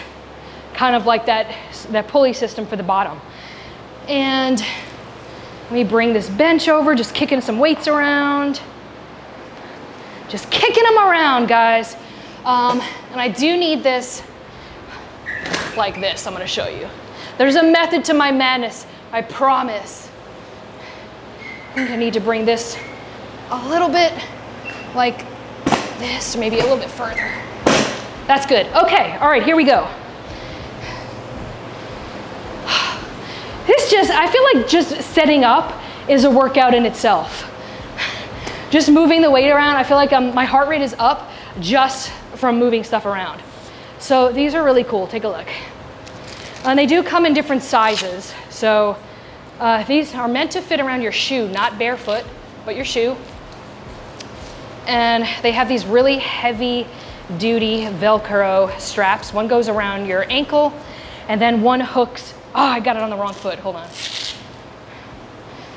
kind of like that pulley system for the bottom. And let me bring this bench over, just kicking some weights around. Just kicking them around, guys. And I do need this like this, I'm gonna show you. There's a method to my madness, I promise. I think I need to bring this a little bit like this, maybe a little bit further. That's good. Okay, all right, here we go. I feel like just setting up is a workout in itself. Just moving the weight around, I feel like my heart rate is up just from moving stuff around. So these are really cool, take a look. And they do come in different sizes. So these are meant to fit around your shoe, not barefoot, but your shoe. and they have these really heavy duty Velcro straps. One goes around your ankle and then one hooks. Oh, I got it on the wrong foot. Hold on.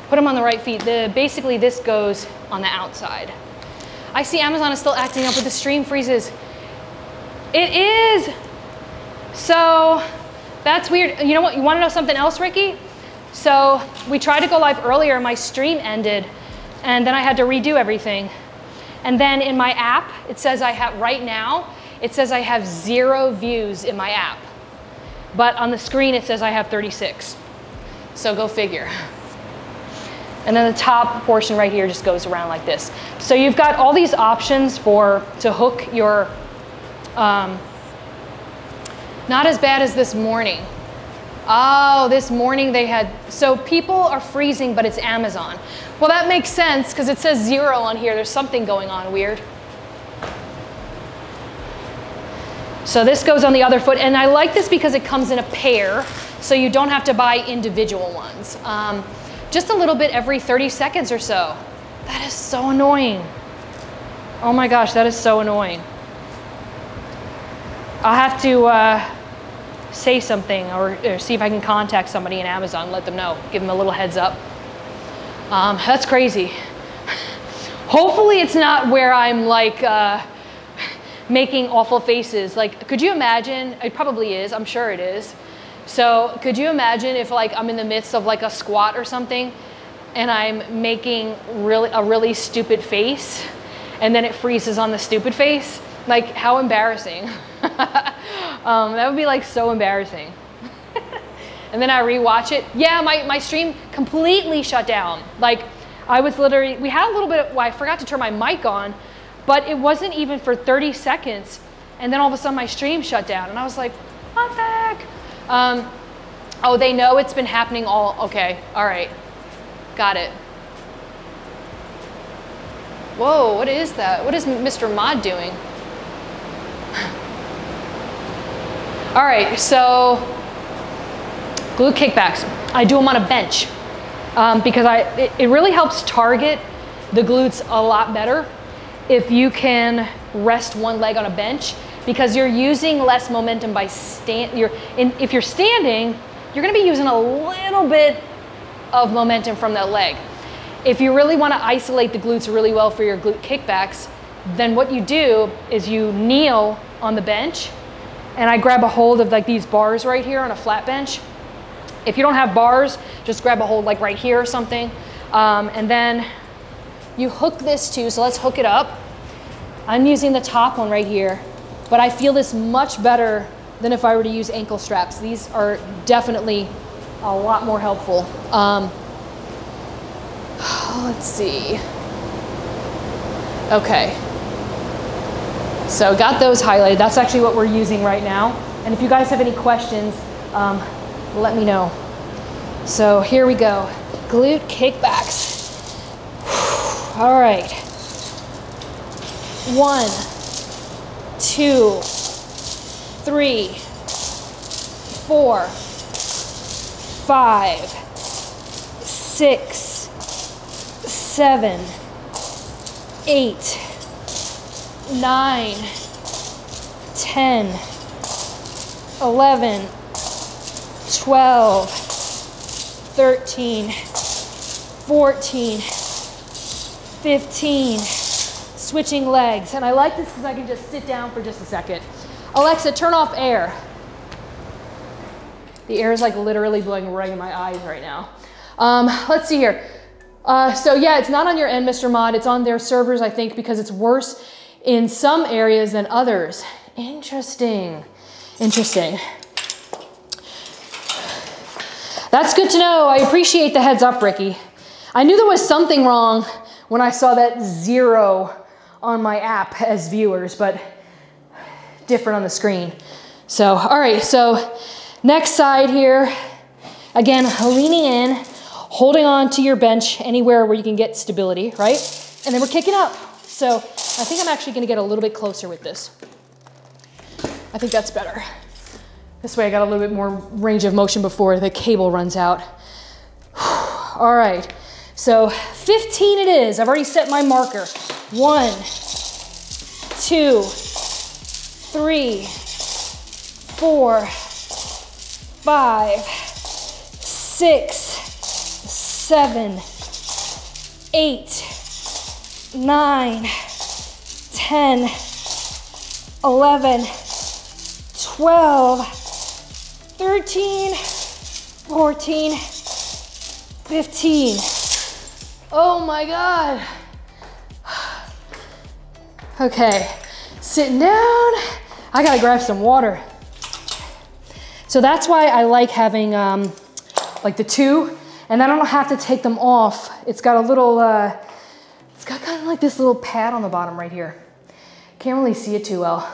Put them on the right feet. Basically this goes on the outside. I see Amazon is still acting up with the stream freezes. It is. So that's weird. You know what? You want to know something else, Ricky? So we tried to go live earlier. My stream ended and then I had to redo everything. And then in my app, it says I have, right now, it says I have 0 views in my app. But on the screen, it says I have 36. So go figure. And then the top portion right here just goes around like this. So you've got all these options to hook your, not as bad as this morning. Oh, this morning they had, so people are freezing, but it's Amazon. Well, that makes sense because it says 0 on here. There's something going on weird. So this goes on the other foot, and I like this because it comes in a pair, so you don't have to buy individual ones. Just a little bit every 30 seconds or so. That is so annoying. Oh my gosh, that is so annoying. I'll have to say something or see if I can contact somebody in Amazon, let them know, give them a little heads up. That's crazy. Hopefully it's not where I'm like making awful faces. Like, could you imagine? It probably is, I'm sure it is. So could you imagine if like I'm in the midst of like a squat or something and I'm making a really stupid face and then it freezes on the stupid face? Like, how embarrassing. That would be like so embarrassing. And then I rewatch it. Yeah, my stream completely shut down. Like, I was literally, we had a little bit, well, I forgot to turn my mic on, but it wasn't even for 30 seconds. And then all of a sudden my stream shut down and I was like, what the heck? Oh, they know it's been happening all, okay, all right, got it. Whoa, what is that? What is Mr. Mod doing? All right, so glute kickbacks. I do them on a bench because it really helps target the glutes a lot better if you can rest one leg on a bench, because you're using less momentum by if you're standing, you're gonna be using a little bit of momentum from that leg. If you really wanna isolate the glutes really well for your glute kickbacks, then what you do is you kneel on the bench, and I grab a hold of like these bars right here on a flat bench. If you don't have bars, just grab a hold like right here or something. And then you hook this too, so let's hook it up. I'm using the top one right here, but I feel this much better than if I were to use ankle straps. These are definitely a lot more helpful. Let's see. Okay. So got those highlighted. That's actually what we're using right now. And if you guys have any questions, let me know. So here we go. Glute kickbacks. All right. 1, 2, 3, 4, 5, 6, 7, 8, 9, 10, 11, 12, 13, 14, 15, switching legs. And I like this because I can just sit down for just a second. Alexa, turn off air. The air is like literally blowing right in my eyes right now. Let's see here. So yeah, it's not on your end, Mr. Mod. It's on their servers, I think, because it's worse in some areas than others. Interesting. Interesting. That's good to know. I appreciate the heads up, Ricky. I knew there was something wrong when I saw that 0 on my app as viewers, but different on the screen. So, all right, so next side here. Again, leaning in, holding on to your bench anywhere where you can get stability, right? And then we're kicking up. So I think I'm actually gonna get a little bit closer with this. I think that's better. This way I got a little bit more range of motion before the cable runs out. All right, so 15 it is. I've already set my marker. 1, 2, 3, 4, 5, 6, 7, 8, 9, 10, 11, 12, 13, 14, 15. Oh my God. Okay, sitting down. I gotta grab some water. So that's why I like having like the two, and then I don't have to take them off. It's got a little, it's got kind of like this little pad on the bottom right here. Can't really see it too well.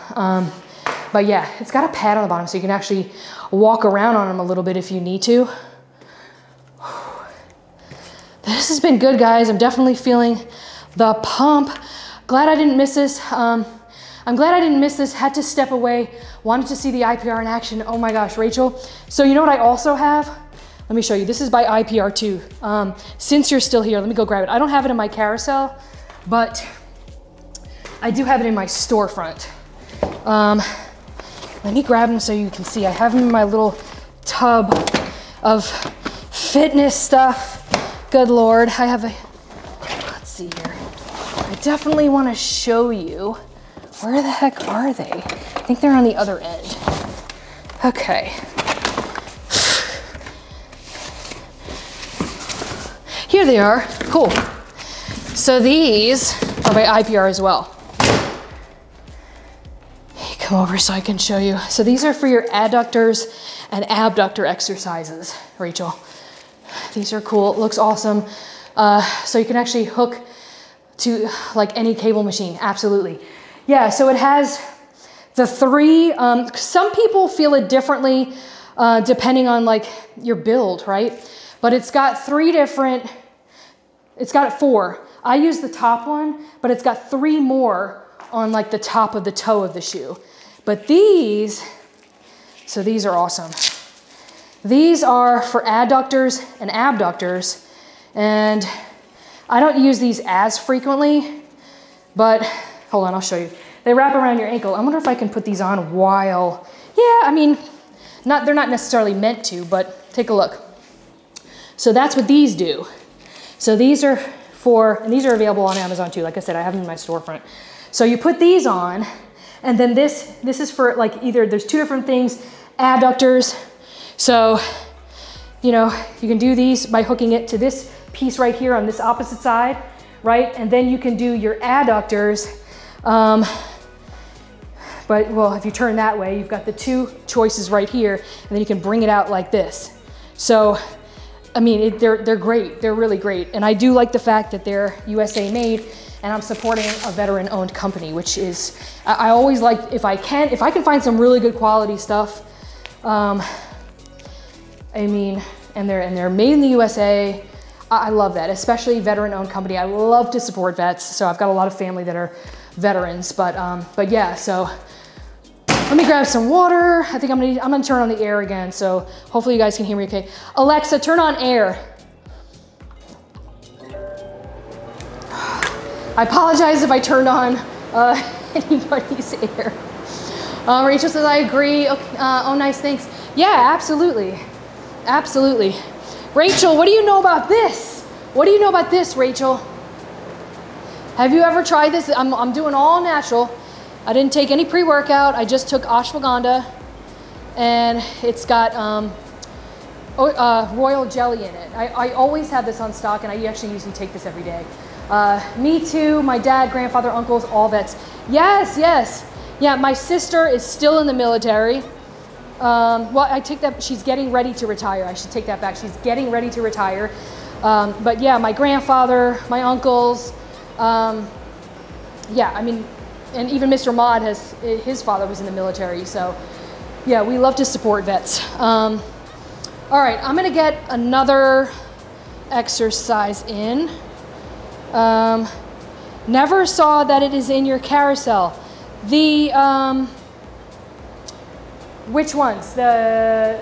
But yeah, it's got a pad on the bottom so you can actually walk around on them a little bit if you need to. This has been good, guys. I'm definitely feeling the pump. Glad I didn't miss this. I'm glad I didn't miss this. Had to step away. Wanted to see the IPR in action. Oh my gosh, Rachel. So you know what I also have? Let me show you. This is by IPR2. Since you're still here, let me go grab it. I don't have it in my carousel, but I do have it in my storefront. Let me grab them so you can see. I have them in my little tub of fitness stuff. Good Lord, I have a, let's see here. I definitely want to show you, where the heck are they? I think they're on the other end. Okay. Here they are, cool. So these are by IPR as well. Come over so I can show you. So these are for your adductors and abductor exercises, Rachel. These are cool, it looks awesome. So you can actually hook to like any cable machine, absolutely. Yeah, so it has the three, some people feel it differently depending on like your build, right? But it's got three different, it's got four. I use the top one, but it's got three more on like the top of the toe of the shoe. But these, so these are awesome. These are for adductors and abductors, and I don't use these as frequently, but hold on, I'll show you. They wrap around your ankle. I wonder if I can put these on while, yeah, I mean, they're not necessarily meant to, but take a look. So that's what these do. So these are for, and these are available on Amazon too. Like I said, I have them in my storefront. So you put these on, and then this is for like either, there's two different things, adductors. So, you know, you can do these by hooking it to this piece right here on this opposite side, right? And then you can do your adductors. But well, if you turn that way, you've got the two choices right here, and then you can bring it out like this. So, I mean, they're great. They're really great. And I do like the fact that they're USA made, and I'm supporting a veteran-owned company, which is, I always like, if I can find some really good quality stuff, I mean, and they're made in the USA. I love that, especially veteran-owned company. I love to support vets, so I've got a lot of family that are veterans. But yeah, so let me grab some water. I think I'm gonna turn on the air again, so hopefully you guys can hear me okay. Alexa, turn on air. I apologize if I turned on anybody's air. Rachel says, I agree. Okay, oh, nice, thanks. Yeah, absolutely. Absolutely. Rachel, what do you know about this? What do you know about this, Rachel? Have you ever tried this? I'm doing all natural. I didn't take any pre-workout. I just took ashwagandha, and it's got royal jelly in it. I always have this on stock, and I actually usually take this every day. Me too, my dad, grandfather, uncles, all vets. Yes, yes. Yeah, my sister is still in the military. Well, I take that, she's getting ready to retire. I should take that back. She's getting ready to retire. But yeah, my grandfather, my uncles, yeah, I mean, and even Mr. Maude his father was in the military. So yeah, we love to support vets. All right, I'm gonna get another exercise in. Never saw that it is in your carousel. The, which ones? The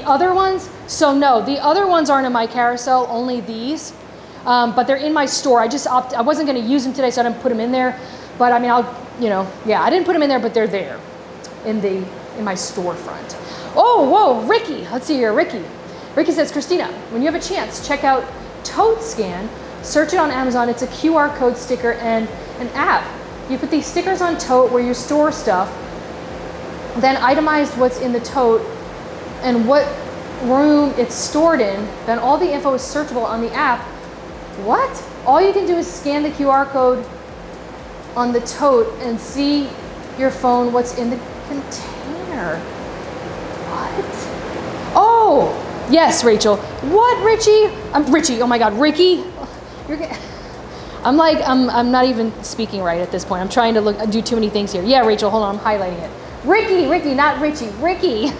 other ones? So no, the other ones aren't in my carousel, only these. but they're in my store. I wasn't gonna use them today, so I didn't put them in there. But I mean, yeah, I didn't put them in there, but they're there in my storefront. Oh, whoa, Ricky, let's see here, Ricky. Ricky says, Christina, when you have a chance, check out Tote Scan. Search it on Amazon. It's a QR code sticker and an app. You put these stickers on tote where you store stuff, then itemized what's in the tote and what room it's stored in, then all the info is searchable on the app. What? All you can do is scan the QR code on the tote and see your phone what's in the container. What? Oh, yes, Rachel. What, Richie? Richie, oh my God, Ricky. I'm not even speaking right at this point. I'm trying to do too many things here. Yeah, Rachel, hold on, I'm highlighting it. Ricky, not Richie, Ricky.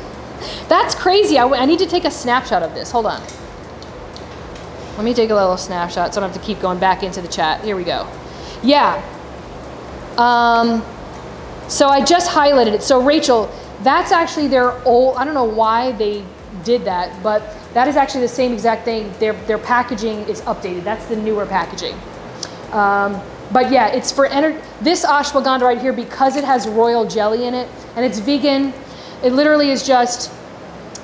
That's crazy. I need to take a snapshot of this. Hold on. Let me take a little snapshot so I don't have to keep going back into the chat. Here we go. Yeah. So I just highlighted it. So Rachel, that's actually their old, I don't know why they did that, but that is actually the same exact thing. Their packaging is updated. That's the newer packaging. But yeah, it's for this ashwagandha right here, because it has royal jelly in it and it's vegan. It literally is just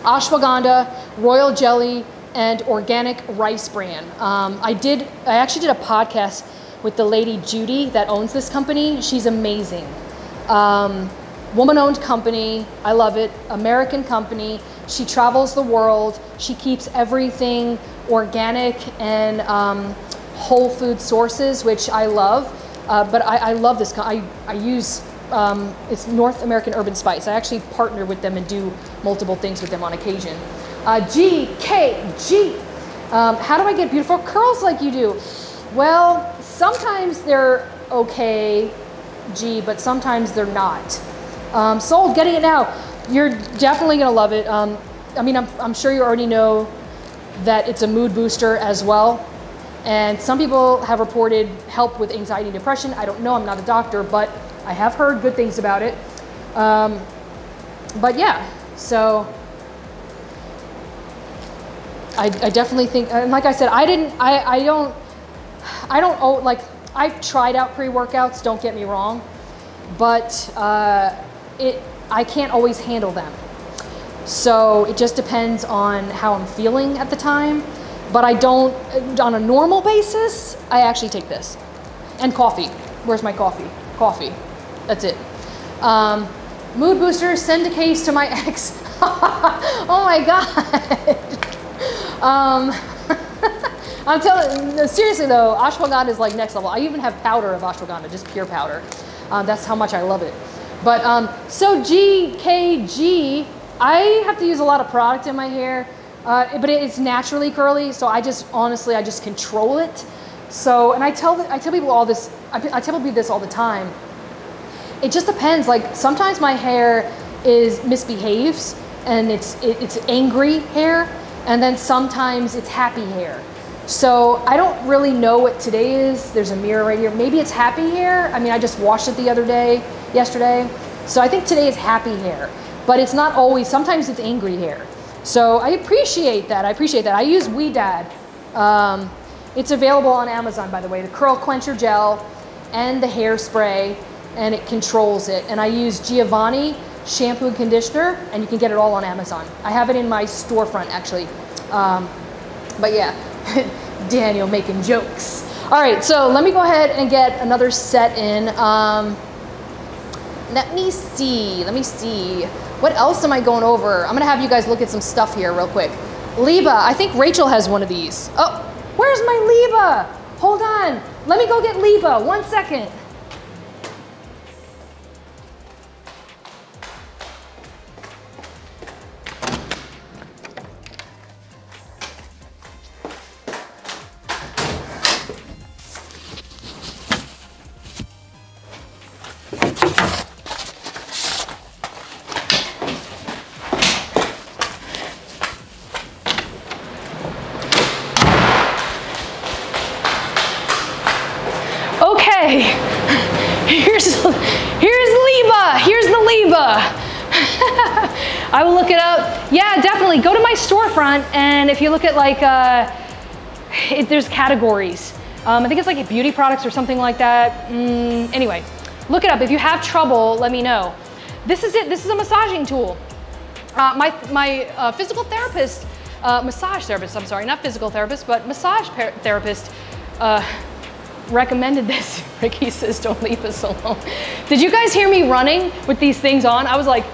ashwagandha, royal jelly, and organic rice bran. I actually did a podcast with the lady Judy that owns this company. She's amazing. Woman-owned company. I love it. American company. She travels the world. She keeps everything organic and whole food sources, which I love. But I love this. I use, it's North American Urban Spice. I actually partner with them and do multiple things with them on occasion. GKG. How do I get beautiful curls like you do? Well, sometimes they're okay, G, but sometimes they're not. Sold, getting it now. You're definitely gonna love it. I mean, I'm sure you already know that it's a mood booster as well. And some people have reported help with anxiety and depression. I don't know, I'm not a doctor, but I have heard good things about it. But yeah, so I definitely think, and like I said, I don't like, I've tried out pre-workouts, don't get me wrong, but I can't always handle them. So it just depends on how I'm feeling at the time. But I don't, on a normal basis, I actually take this. And coffee. Where's my coffee? Coffee. That's it. Mood booster, send a case to my ex. Oh my God. I'm telling, seriously though, ashwagandha is like next level. I even have powder of ashwagandha, just pure powder. That's how much I love it. But so GKG, I have to use a lot of product in my hair. But it's naturally curly, so I just control it. So, and I tell people all this, I tell people this all the time. It just depends. Like sometimes my hair misbehaves and it's angry hair, and then sometimes it's happy hair. So I don't really know what today is. There's a mirror right here. Maybe it's happy hair. I mean, I just washed it yesterday. So I think today is happy hair, but it's not always. Sometimes it's angry hair. So I appreciate that. I use We Dad. It's available on Amazon, by the way, the Curl Quencher Gel and the hairspray, and it controls it. And I use Giovanni shampoo and conditioner, and you can get it all on Amazon. I have it in my storefront, actually. But yeah, Daniel making jokes. All right, so let me go ahead and get another set in. Let me see. What else am I going over? I'm gonna have you guys look at some stuff here real quick. Liba, I think Rachel has one of these. Oh, where's my Liba? Hold on, let me go get Liba, 1 second. Here's the Liba. I will look it up. Yeah, definitely go to my storefront, and if you look at like there's categories. I think it's like beauty products or something like that. Anyway, look it up. If you have trouble, let me know. This is it. This is a massaging tool. My physical therapist, massage therapist, I'm sorry, not physical therapist, but massage therapist recommended this. Ricky says, don't leave us alone. Did you guys hear me running with these things on? I was like,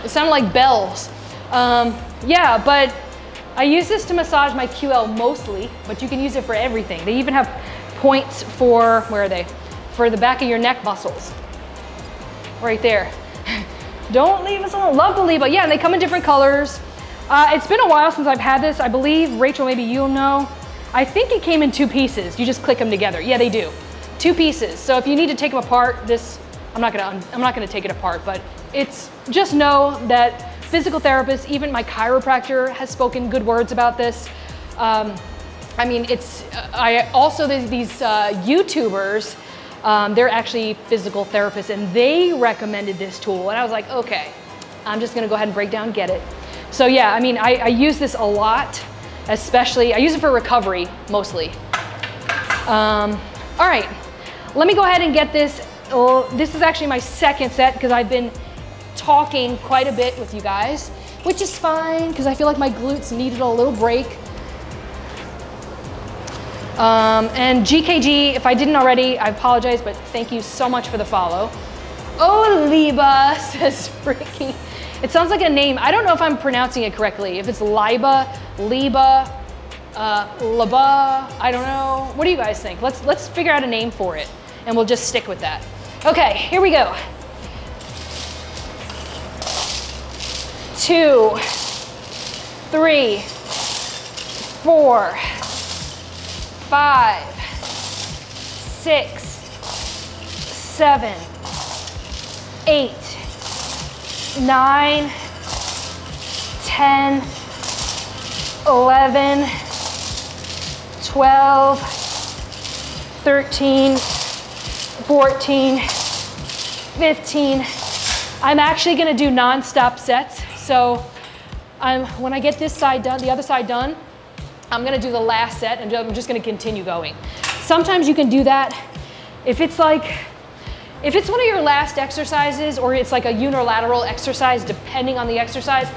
it sounded like bells. Yeah, but I use this to massage my QL mostly, but you can use it for everything. They even have points for, where are they? For the back of your neck muscles. Right there. Don't leave us alone. Love the Liba. Yeah, and they come in different colors. It's been a while since I've had this. I believe, Rachel, maybe you'll know. I think it came in 2 pieces. You just click them together. Yeah, they do. 2 pieces. So if you need to take them apart, this, I'm not gonna take it apart, but it's, just know that physical therapists, even my chiropractor has spoken good words about this. I mean, it's, I also, these YouTubers, they're actually physical therapists and they recommended this tool. And I was like, okay, I'm just gonna go ahead and break down, get it. So yeah, I mean, I use this a lot, especially, I use it for recovery mostly. All right, let me go ahead and get this. This is actually my second set because I've been talking quite a bit with you guys, which is fine because I feel like my glutes needed a little break. And GKG, if I didn't already, I apologize, but thank you so much for the follow. Oh, Liba, says Ricky. It sounds like a name. I don't know if I'm pronouncing it correctly. If it's Liba, Liba, Laba, I don't know. What do you guys think? Let's figure out a name for it and we'll just stick with that. Okay, here we go. 2, 3, 4, 5, 6, 7, 8, 9, 10, 11, 12, 13, 14, 15. I'm actually gonna do non-stop sets. So when I get this side done, the other side done, I'm gonna do the last set and I'm just gonna continue going. Sometimes you can do that if it's one of your last exercises or it's like a unilateral exercise, depending on the exercise,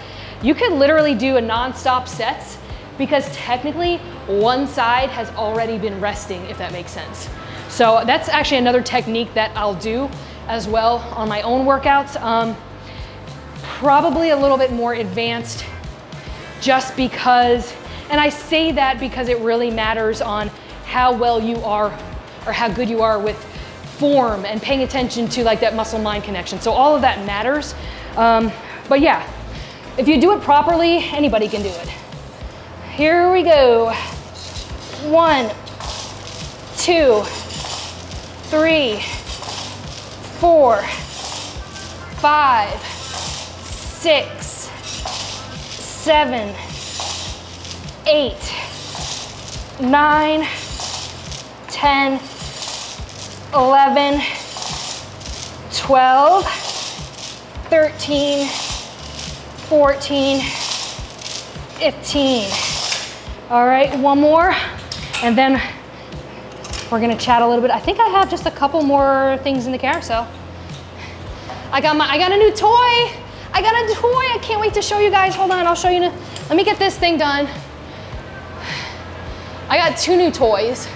you can literally do a non-stop sets because technically one side has already been resting, if that makes sense. So that's actually another technique that I'll do as well on my own workouts. Probably a little bit more advanced just because, and I say that because it really matters on how well you are or how good you are with form and paying attention to like that muscle-mind connection. So all of that matters. But yeah, if you do it properly, anybody can do it. Here we go. 1, 2, 3, 4, 5, 6, 7, 8, 9, 10, 11, 12, 13, 14, 15. All right, one more, and then we're gonna chat a little bit. I think I have just a couple more things in the carousel. I got a new toy. I got a toy. I can't wait to show you guys. Hold on, I'll show you. Let me get this thing done. I got 2 new toys.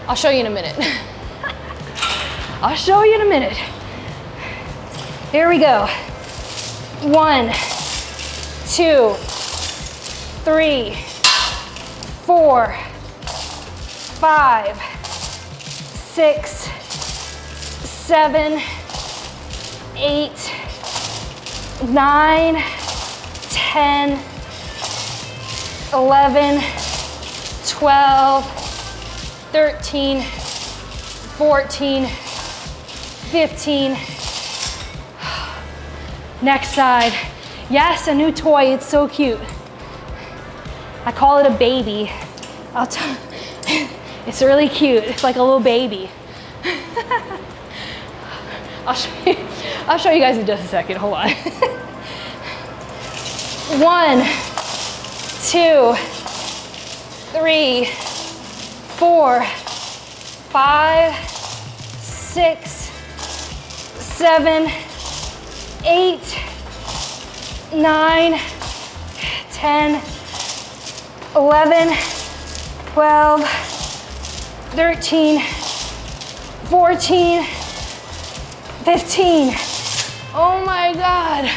I'll show you in a minute. I'll show you in a minute. Here we go. 1, 2, 3, 4, 5, 6, 7, 8, 9, 10, 11, 12, 13, 14, 15. Next side. Yes, a new toy. It's so cute. I call it a baby. I'll tell you. It's really cute. It's like a little baby. I'll show you guys in just a second. Hold on. 1, 2, 3, 4, 5, 6, 7, 8, 9, 10, 11, 12, 13, 14, 15. Oh my God.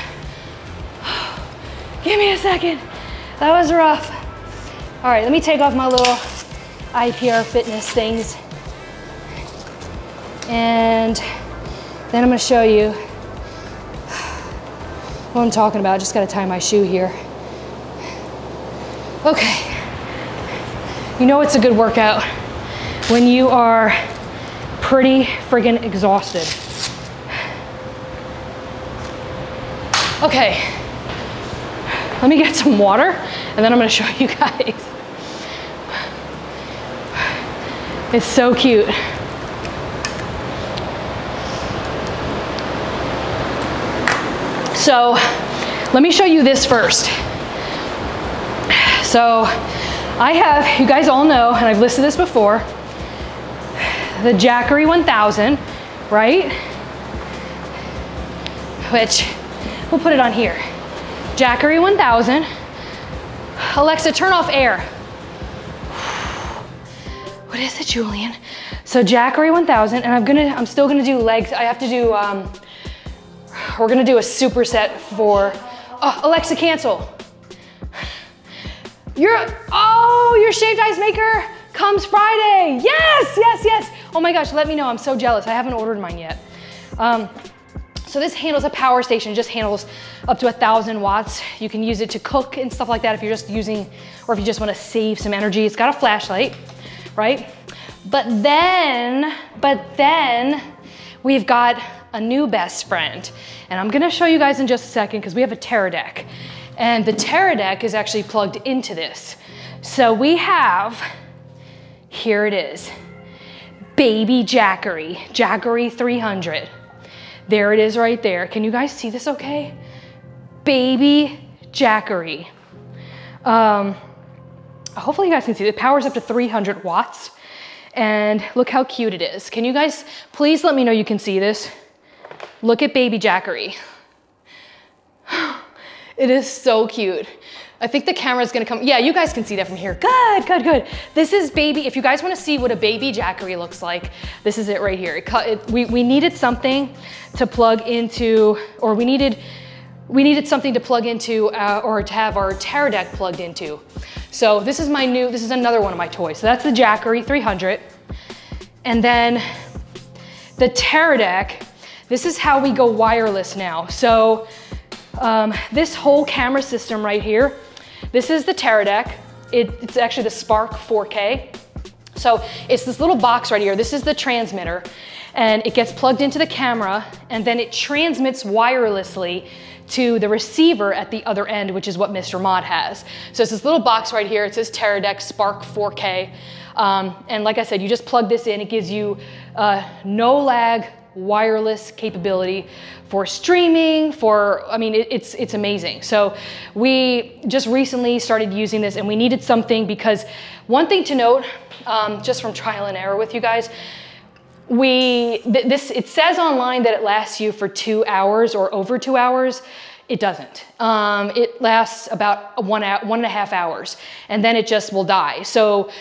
Give me a second. That was rough. All right, let me take off my little IPR fitness things. And then I'm gonna show you what I'm talking about. Just gotta tie my shoe here. Okay. You know it's a good workout when you are pretty friggin' exhausted. Okay, let me get some water and then I'm gonna show you guys. It's so cute. So let me show you this first. So I have, you guys all know, and I've listed this before, the Jackery 1000, right? Which, we'll put it on here. Jackery 1000. Alexa, turn off air. What is it, Julian? So Jackery 1000, and I'm still gonna do legs. I have to do, we're gonna do a superset for, oh, Alexa, cancel. Your shaved ice maker comes Friday. Yes, yes, yes. Oh my gosh, let me know. I'm so jealous. I haven't ordered mine yet. So this handles a power station, just handles up to 1,000 watts. You can use it to cook and stuff like that if you're just using, or if you just want to save some energy. It's got a flashlight, right? But then we've got a new best friend. And I'm gonna show you guys in just a second because we have a Teradek. And the Teradek is actually plugged into this. So we have, here it is, baby Jackery, Jackery 300. There it is right there. Can you guys see this okay? Baby Jackery. Hopefully you guys can see it. It powers up to 300 watts. And look how cute it is. Can you guys, please let me know you can see this. Look at baby Jackery. It is so cute. I think the camera's gonna come, yeah, you guys can see that from here. Good, good, good. This is baby, if you guys wanna see what a baby Jackery looks like, this is it right here. We needed something to plug into, or we needed something to plug into, or to have our Teradek plugged into. So this is another one of my toys. So that's the Jackery 300. And then the Teradek, this is how we go wireless now. So this whole camera system right here, this is the Teradek. It's actually the Spark 4K. So it's this little box right here. This is the transmitter, and it gets plugged into the camera, and then it transmits wirelessly to the receiver at the other end, which is what Mr. Mod has. So it's this little box right here. It says Teradek Spark 4K. And like I said, you just plug this in. It gives you no lag, wireless capability for streaming, it's amazing. So we just recently started using this, and we needed something because one thing to note, just from trial and error with you guys, it says online that it lasts you for 2 hours or over 2 hours. It doesn't. It lasts about 1.5 hours, and then it just will die. So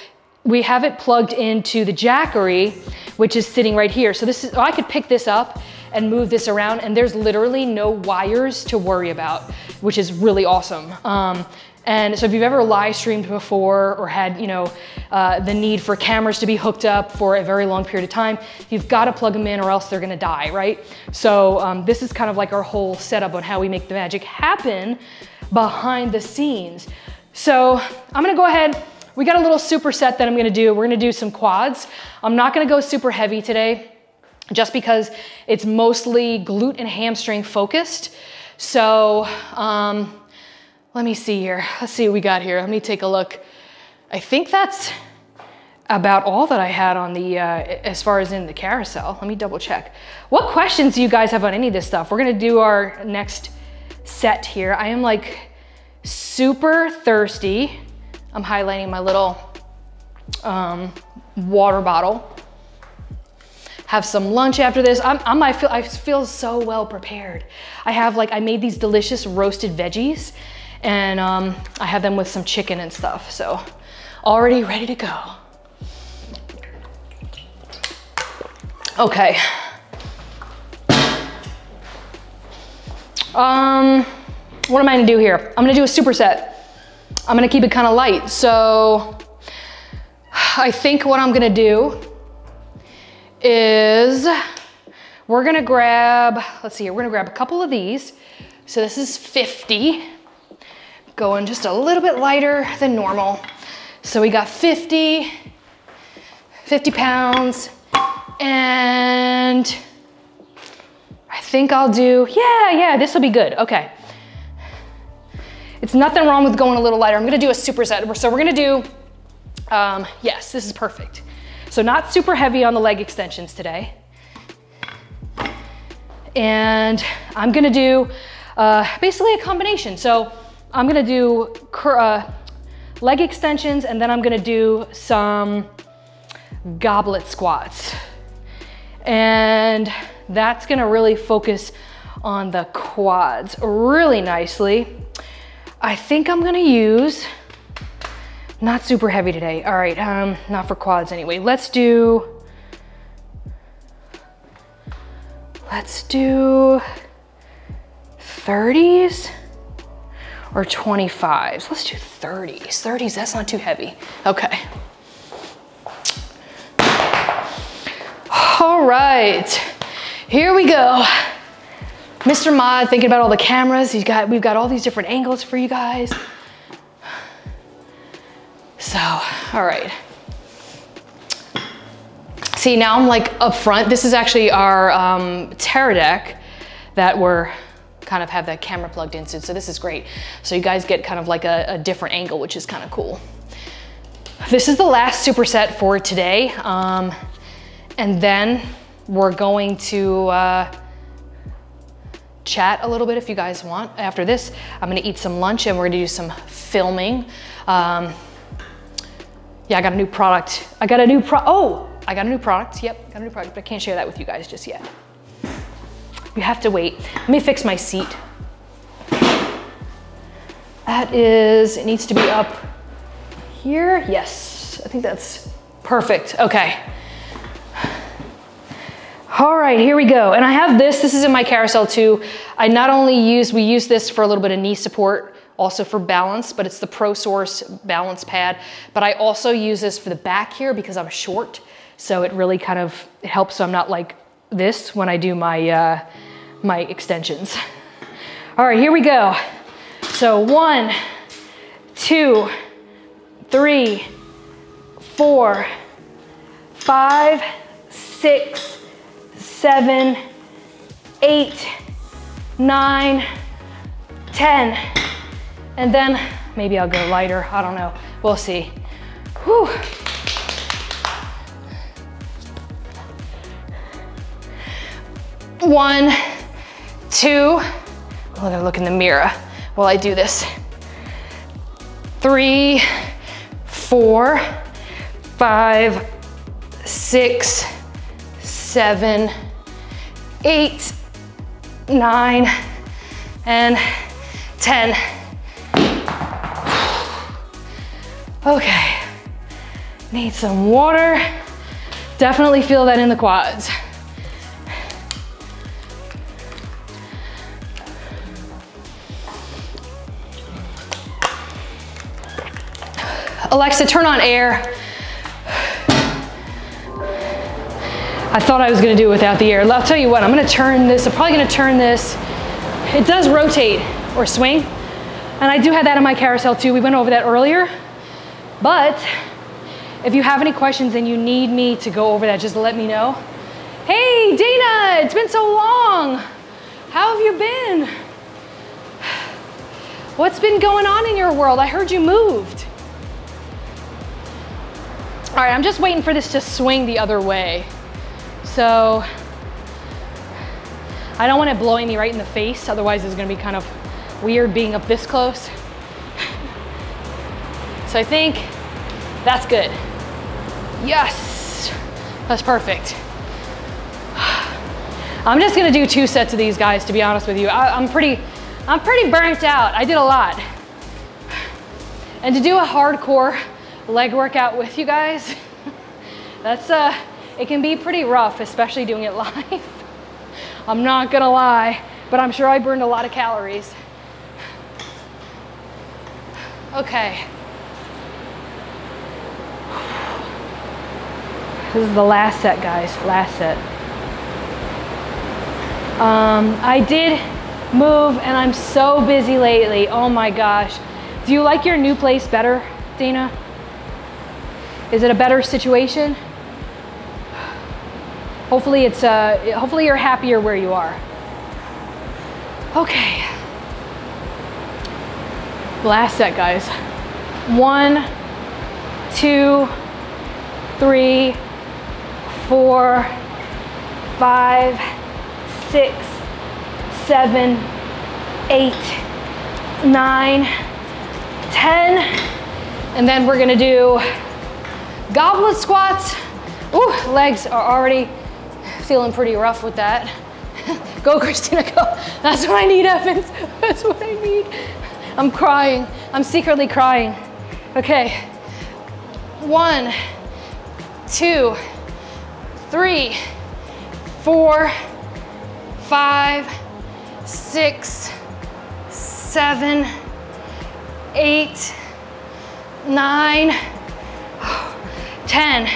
we have it plugged into the Jackery, which is sitting right here. So I could pick this up and move this around, and there's literally no wires to worry about, which is really awesome. And so if you've ever live streamed before or had, the need for cameras to be hooked up for a very long period of time, you've got to plug them in or else they're gonna die, right? So this is kind of like our whole setup on how we make the magic happen behind the scenes. So I'm gonna go ahead. We got a little superset that I'm gonna do. We're gonna do some quads. I'm not gonna go super heavy today just because it's mostly glute and hamstring focused. So let me see here. Let's see what we got here. Let me take a look. I think that's about all that I had on the, as far as in the carousel. Let me double check. What questions do you guys have on any of this stuff? We're gonna do our next set here. I am like super thirsty. I'm highlighting my little water bottle. Have some lunch after this. I feel so well prepared. I made these delicious roasted veggies, and I have them with some chicken and stuff. So already ready to go. Okay. What am I gonna do here? I'm gonna do a superset. I'm gonna keep it kind of light. So I think what I'm gonna do is we're gonna grab, let's see here, we're gonna grab a couple of these. So this is 50, going just a little bit lighter than normal. So we got 50 pounds, and I think I'll do, yeah, this will be good, okay. It's nothing wrong with going a little lighter. I'm gonna do a superset. So we're gonna do, yes, this is perfect. So not super heavy on the leg extensions today. And I'm gonna do basically a combination. So I'm gonna do leg extensions, and then I'm gonna do some goblet squats. And that's gonna really focus on the quads really nicely. I think I'm gonna use, not super heavy today. All right, not for quads anyway. Let's do 30s or 25s. Let's do 30s. 30s, that's not too heavy. Okay. All right, here we go. Mr. Mod thinking about all the cameras. We've got all these different angles for you guys. So, all right. See, now I'm like up front. This is actually our Terra deck that we're kind of have that camera plugged into. So this is great. So you guys get kind of like a different angle, which is kind of cool. This is the last superset for today. And then we're going to chat a little bit if you guys want. After this, I'm gonna eat some lunch and we're gonna do some filming. Yeah, I got a new product. I got a new product, yep, got a new product, but I can't share that with you guys just yet. You have to wait. Let me fix my seat. It needs to be up here. Yes, I think that's perfect, okay. All right, here we go. And I have this is in my carousel too. We use this for a little bit of knee support, also for balance, but it's the ProSource balance pad. But I also use this for the back here because I'm short. So it really kind of, it helps so I'm not like this when I do my, my extensions. All right, here we go. So 1, 2, 3, 4, 5, 6, 7, 8, 9, 10. And then maybe I'll go lighter, I don't know, we'll see. Whew. One, two, I'm gonna look in the mirror while I do this. 3, 4, 5, 6, 7, 8, 9, and 10. Okay, need some water. Definitely feel that in the quads. Alexa, turn on air. I thought I was gonna do it without the air. I'll tell you what, I'm probably gonna turn this. It does rotate or swing, and I do have that in my carousel too. We went over that earlier, but if you have any questions and you need me to go over that, just let me know. Hey, Dana, it's been so long. How have you been? What's been going on in your world? I heard you moved. All right, I'm just waiting for this to swing the other way. So I don't want it blowing me right in the face. Otherwise it's gonna be kind of weird being up this close. So I think that's good. Yes, that's perfect. I'm just gonna do 2 sets of these guys, to be honest with you. I'm pretty burnt out. I did a lot. And to do a hardcore leg workout with you guys, that's it can be pretty rough, especially doing it live. I'm not gonna lie, but I'm sure I burned a lot of calories. Okay. This is the last set, guys, last set. I did move and I'm so busy lately. Oh my gosh. Do you like your new place better, Dana? Is it a better situation? Hopefully hopefully you're happier where you are. Okay. Last set, guys. 1, 2, 3, 4, 5, 6, 7, 8, 9, 10. And then we're gonna do goblet squats. Ooh, legs are already feeling pretty rough with that. Go, Christina, go. That's what I need, Evans. That's what I need. I'm crying. I'm secretly crying. Okay. 1, 2, 3, 4, 5, 6, 7, 8, 9, 10.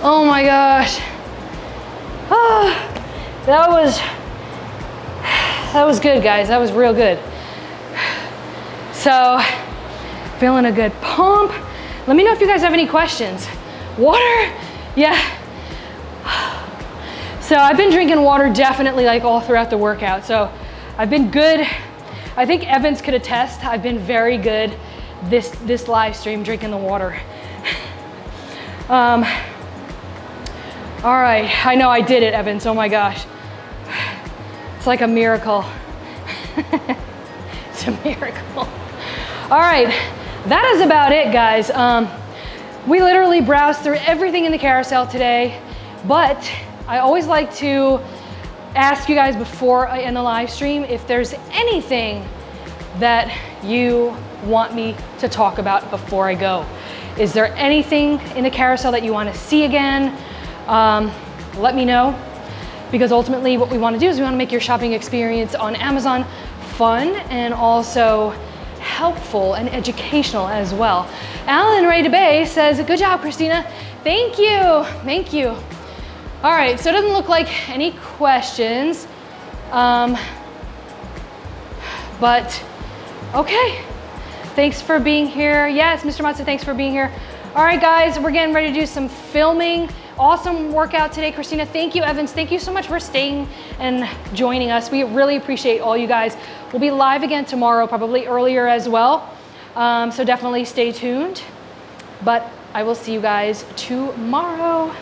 Oh my gosh. That was good, guys. That was real good. So, feeling a good pump. Let me know if you guys have any questions. Water? Yeah. So I've been drinking water definitely like all throughout the workout. So I've been good. I think Evans could attest. I've been very good this live stream drinking the water. All right, I know I did it, Evans. Oh my gosh. It's like a miracle. It's a miracle. All right, that is about it, guys. We literally browsed through everything in the carousel today, but I always like to ask you guys before I end the live stream if there's anything that you want me to talk about before I go. Is there anything in the carousel that you want to see again? Let me know, because ultimately what we want to do is we want to make your shopping experience on Amazon fun and also helpful and educational as well. Alan Ray DeBay says, good job, Christina. Thank you, thank you. All right, so it doesn't look like any questions, but okay. Thanks for being here. Yes, Mr. Matsu, thanks for being here. All right, guys, we're getting ready to do some filming. Awesome workout today, Christina. Thank you, Evans. Thank you so much for staying and joining us. We really appreciate all you guys. We'll be live again tomorrow, probably earlier as well. So definitely stay tuned. But I will see you guys tomorrow.